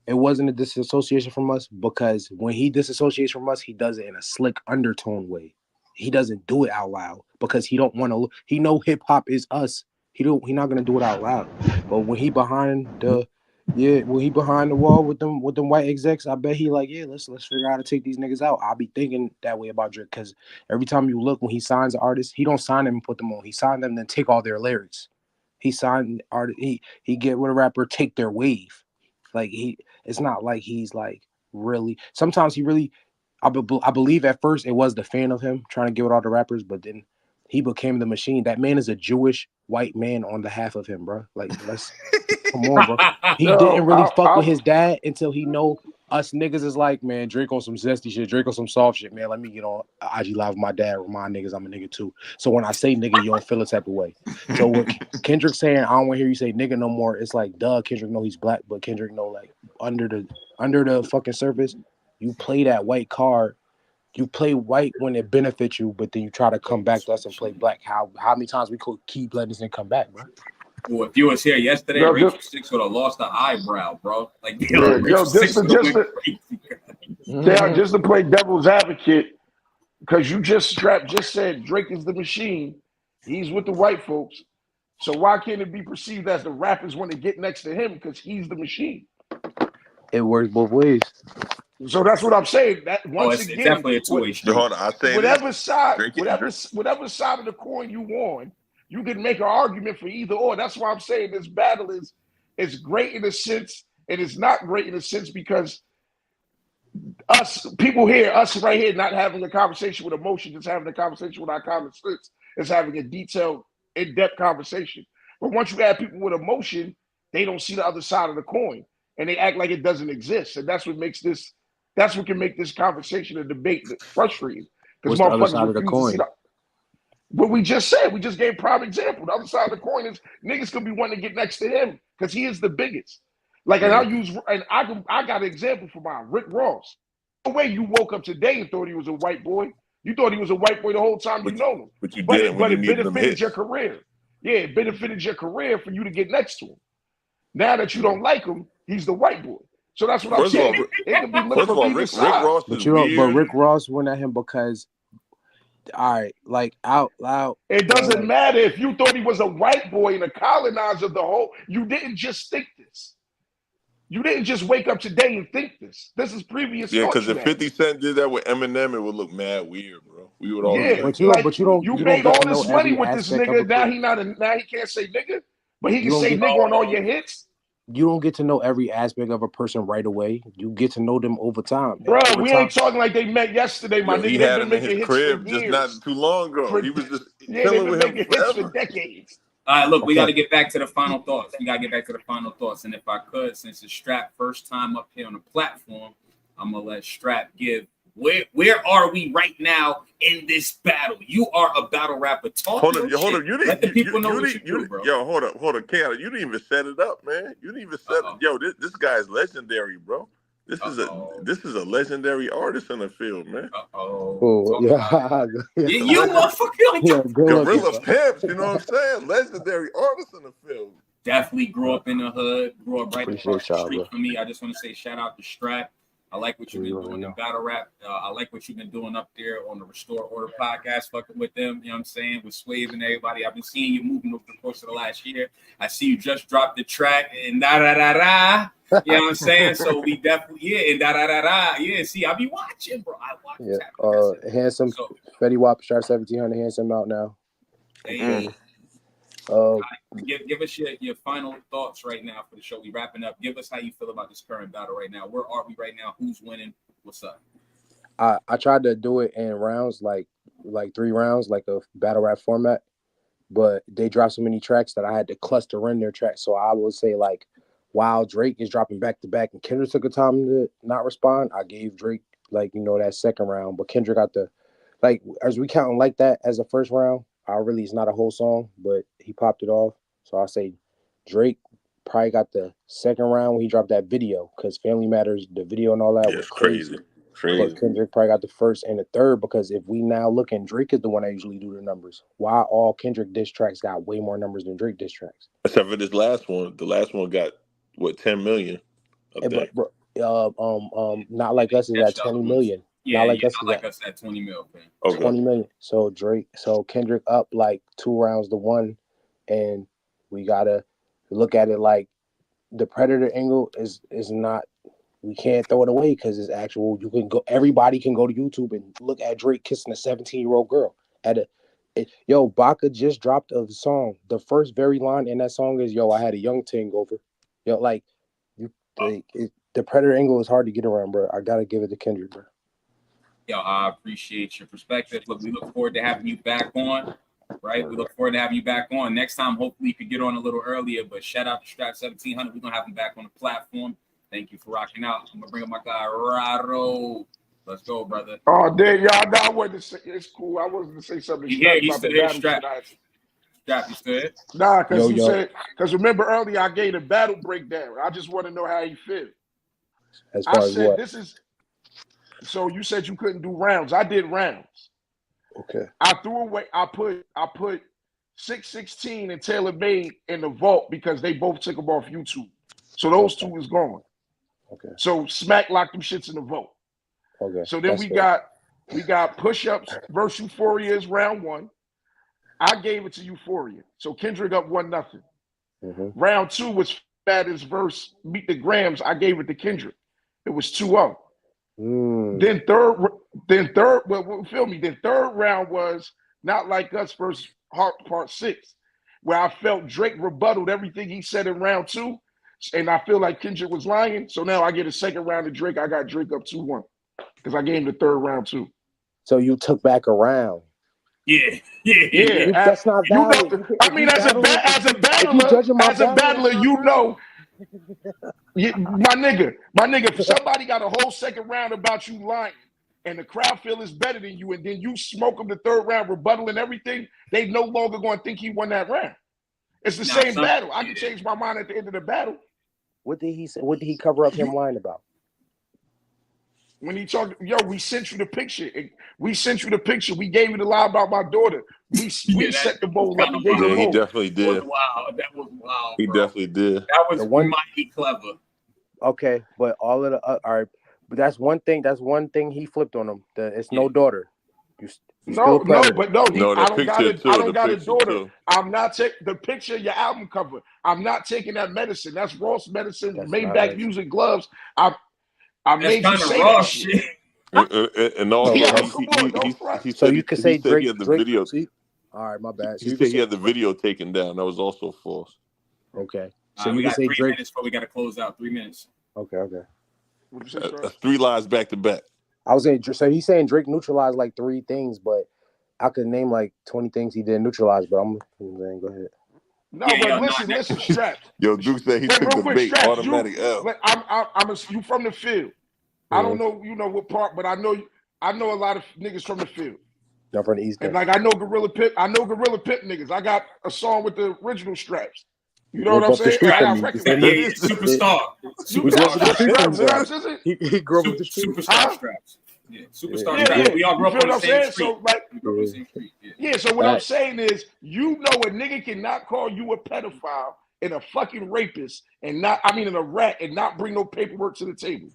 It wasn't a disassociation from us because when he disassociates from us, he does it in a slick undertone way. He doesn't do it out loud because he don't want to. He know hip hop is us. He not gonna do it out loud. But when he behind the Yeah, well, he behind the wall with them white execs. I bet he like, yeah, let's figure out how to take these niggas out. I'll be thinking that way about Drake because every time you look when he signs an artist, he don't sign them and put them on. He signed them and then take all their lyrics. He signed art. He get with a rapper, take their wave. Like it's not like he's like really. Sometimes he really. I believe at first it was the fan of him trying to get with all the rappers, but then he became the machine. That man is a Jewish white man on behalf of him, bro. Like let's come on, bro. He didn't Yo, really fuck with I his dad until he know us niggas is like, man, Drake on some zesty shit, Drake on some soft shit, man. Let me get on IG Live with my dad, remind niggas I'm a nigga too. So when I say nigga, you don't feel a type of way. So when Kendrick saying I don't want to hear you say nigga no more, it's like, duh, Kendrick know he's black, but Kendrick know like under the fucking surface, you play that white card. You play white when it benefits you, but then you try to come back to us and play black. How many times we could keep letting this thing come back, bro? Well, if you was here yesterday, yo, Rachel Six would have lost an eyebrow, bro. Like, yeah, Rachel yo, just Six to would have just went to crazy. just to play devil's advocate, because you just said Drake is the machine. He's with the white folks. So why can't it be perceived as the rappers want to get next to him because he's the machine? It works both ways. So that's what I'm saying. That Oh, once it's again, definitely a two-way street. Hold on, I say this. whatever side, Drake, whatever side of the coin you on, you can make an argument for either or. That's why I'm saying this battle is great in a sense, and it's not great in a sense because us right here, not having a conversation with emotion, just having a conversation with our common sense, is having a detailed, in-depth conversation. But once you add people with emotion, they don't see the other side of the coin, and they act like it doesn't exist, and that's what makes this. That's what can make this conversation and debate frustrating because What's the other motherfuckers side of the refuse to see coin? that. What we just said, we just gave prime example. The other side of the coin is niggas could be wanting to get next to him because he is the biggest. Like, and I got an example for mine. Rick Ross. No way you woke up today and thought he was a white boy. You thought he was a white boy the whole time you know him. but you But didn't it when but you it needed them benefited hits. your career. Yeah, it benefited your career for you to get next to him. Now that you don't like him, he's the white boy. So that's what I'm First of all, saying. It can be looked from either Rick side. Ross is But you don't. But weird. Rick Ross went at him because, all right, like out loud. It doesn't matter if you thought he was a white boy and a colonizer of the whole. You didn't just think this. You didn't just wake up today and think this. This is previous Yeah, thought because you if had. 50 Cent did that with Eminem, it would look mad weird, bro. We would all be Yeah, like, But you don't. like But you don't. you You don't made get all to know this money every with this aspect of a nigga. person. Now he can't say nigga, but he You can don't say get. nigga on all your hits. You don't get to know every aspect of a person right away. You get to know them over time, and Bro, over we time. ain't talking like they met yesterday, my yo, he nigga. They've had been him in his making hits for crib just years. not too long ago. He was just Yeah, they've chilling been with him making hits for forever. decades. All right, look, we got Okay. to get back to the final thoughts. We got to get back to the final thoughts. And if I could, since it's Strap first time up here on the platform, I'm going to let Strap give where are we right now in this battle? You are a battle rapper. Talk Hold your up, shit. you Let the didn't people know what you do, bro. yo, hold up, Kayla, you didn't even set it up, man. You didn't even set it. Yo, this guy is legendary, bro. This is a legendary artist in the field, man. Oh yeah. You motherfucker. Yeah, good looking. Gorilla Pimps, you know what I'm saying? Legendary artist in the field. Definitely grew up in the hood, grew up right across Appreciate the y'all, street bro. from me. I just want to say shout out to Strap. I like what you've been You doing know. in battle rap. I like what you've been doing up there on the Restore Order podcast, fucking with them, you know what I'm saying, with Swave and everybody. I've been seeing you moving over the course of the last year. I see you just dropped the track and da-da-da-da. You know what I'm saying? So we definitely, and da-da-da-da. Yeah, see, I be watching, bro. I watch Yeah. Handsome Fetty Wap Sharp 1700 Handsome out now. Hey. Give us your final thoughts right now for the show. We wrapping up. Give us how you feel about this current battle right now. Where are we right now? Who's winning? What's up? I tried to do it in rounds, like 3 rounds, like a battle rap format, but they dropped so many tracks that I had to cluster in their tracks. So I would say, like, while Drake is dropping back to back and Kendrick took a time to not respond, I gave Drake, like, that second round, but Kendrick got the, like, as we counting like that as a first round, it's not a whole song, but he popped it off. So I say Drake probably got the second round when he dropped that video, because Family Matters, the video and all that was crazy. But Kendrick probably got the first and the third, because if we now look and Drake is the one that usually do the numbers. Why all Kendrick diss tracks got way more numbers than Drake diss tracks? Except for this last one. The last one got what, 10 million? But Not Like Us is at 20 million. Yeah, Not Like Us at 20 million. Okay. 20 million. So Kendrick up like 2 rounds to 1, and we gotta look at it like the predator angle is not. We can't throw it away because it's actual. You can go. Everybody can go to YouTube and look at Drake kissing a 17-year-old girl. Yo, Baka just dropped a song. The first very line in that song is, "Yo, I had a young ting over." Yo, like the predator angle is hard to get around, bro. I gotta give it to Kendrick, bro. Yo, I appreciate your perspective. Look, we look forward to having you back on. Right, we look forward to having you back on. Next time, hopefully, you could get on a little earlier. But shout out to Strap 1700. We're gonna have him back on the platform. Thank you for rocking out. I'm gonna bring up my guy Rado. Let's go, brother. Oh, damn, y'all. I wanted to say it's cool. I wanted to say something He's about the still here, battle Strap. shit. Strap, you still here? Nah, because you Yo. said, because remember earlier I gave a battle breakdown. I just want to know how you feel. As I far as said what? this is so you said you couldn't do rounds. I did rounds. Okay. I threw away. I put 616 and Taylor Made in the vault because they both took them off YouTube. So those two is gone. Okay. So Smack locked them shits in the vault. Okay. So then we got push-ups versus Euphoria is round one. I gave it to Euphoria. So Kendrick up 1-0. Mm-hmm. Round two was Fattest verse Meet the Grams. I gave it to Kendrick. It was 2-0. Then third, well, feel me. Then third round was Not Like Us versus Heart Part 6, where I felt Drake rebutted everything he said in round two, and I feel like Kendrick was lying. So now I get a second round of Drake. I got Drake up 2-1 because I gave him the third round too. So you took back around. Yeah. That's not valid. You know, I mean, as a battler, you know, my nigga, if somebody got a whole second round about you lying, and the crowd feel it's better than you, and then you smoke them the third round, rebuttal and everything, they no longer going to think he won that round. It's the same battle. I can change my mind at the end of the battle. What did he say? What did he cover up him lying about? When he talked, we sent you the picture. We sent you the picture. We gave you the lie about my daughter. We set the bowl up. Yeah, he definitely did. That was wild. He definitely did. That was mighty clever. Okay, but all of the all right, but that's one thing. That's one thing he flipped on him. It's no daughter. I don't got a daughter. I'm not taking the picture of your album cover. I'm not taking that medicine. That's Ross medicine, Maybach music gloves. I made you say that shit. And also, he said you could say Drake. He had the video. All right, my bad. He said he had the video taken down. That was also false. Okay, so we got 3 minutes before we got to close out. 3 minutes. Okay. That's 3 lies back to back. I was saying, so he's saying Drake neutralized like 3 things, but I could name like 20 things he didn't neutralize. But I'm saying, go ahead. No, listen, Straps. Yo, Duke said he took the bait. Straps, automatic L. You from the field. I don't know, what part, but I know a lot of niggas from the field. I'm from the East Coast. And like I know Gorilla Pip niggas. I got a song with the original Straps. You know what I'm saying? Superstar. He grew up with the street. Superstar Straps. Yeah, Superstar Straps. We all grew up on the same street. So what I'm saying is, a nigga cannot call you a pedophile and a fucking rapist and and a rat and not bring no paperwork to the table.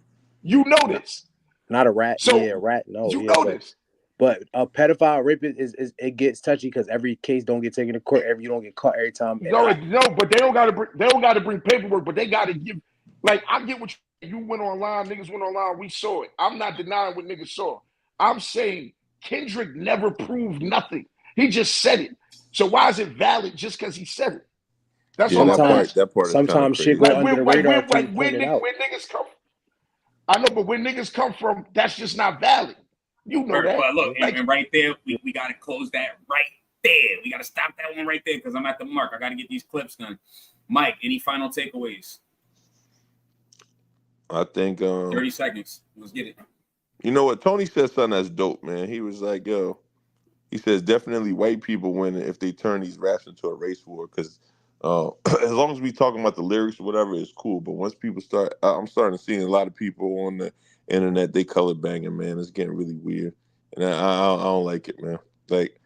You know this. Not a rat. So, a rat. No. You know this. But a pedophile rapist is it gets touchy because every case don't get taken to court. You don't get caught every time. But they don't gotta bring paperwork, but they gotta give. Like, I get what you went online, niggas went online, we saw it. I'm not denying what niggas saw. I'm saying Kendrick never proved nothing. He just said it. So why is it valid just because he said it? That's all I'm saying. That part sometimes shit go under the radar. Where niggas come. I know, but where niggas come from, that's just not valid. You know that. But look, and right there, we got to close that right there. We got to stop that one right there because I'm at the mark. I got to get these clips done. Mike, any final takeaways? I think 30 seconds. Let's get it. You know what? Tony said something that's dope, man. He was like, yo, he says definitely white people win if they turn these raps into a race war because as long as we talking about the lyrics or whatever, it's cool. But once people start, I'm starting to see a lot of people on the internet, they color banging, man. It's getting really weird. And I don't like it, man. Like,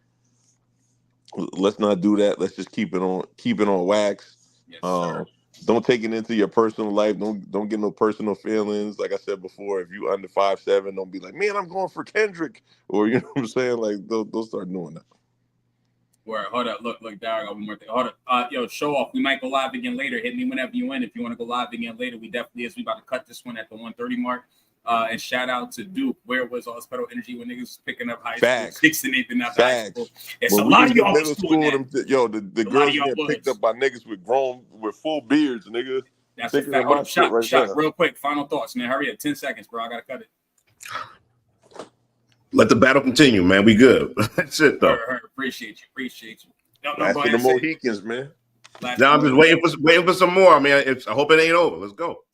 let's not do that. Let's just keep it on wax. Yes, sir. Don't take it into your personal life. Don't get no personal feelings. Like I said before, if you under 5'7", don't be like, man, I'm going for Kendrick. Or, you know what I'm saying? Like, don't start doing that. Where hold up, look, Dara, I got one more thing. Hold up, yo, show off. We might go live again later. Hit me whenever you in. If you want to go live again later, we definitely is. We about to cut this one at the 1:30 mark. And shout out to Duke. Where was all Spedal Energy when niggas was picking up high Facts. school, 6th and 8th and after high school? It's When a we lot was of in y'all middle was school, doing that. the A lot girls of y'all getting picked was. up by niggas with full beards, nigga. That's a Thinking fact. of Hold my up, shit right shot, there. real quick. Final thoughts, man. Hurry up, 10 seconds, bro. I gotta cut it. Let the battle continue, man. We good. That's it, though. Appreciate you. No, Last go for ahead the and say it. Mohicans, man. Now I'm just waiting for some more. I mean, I hope it ain't over. Let's go.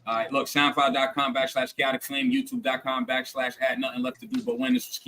All right, look, soundcloud.com/chaotic flame, youtube.com/@nothing left to do but win. This was Keith.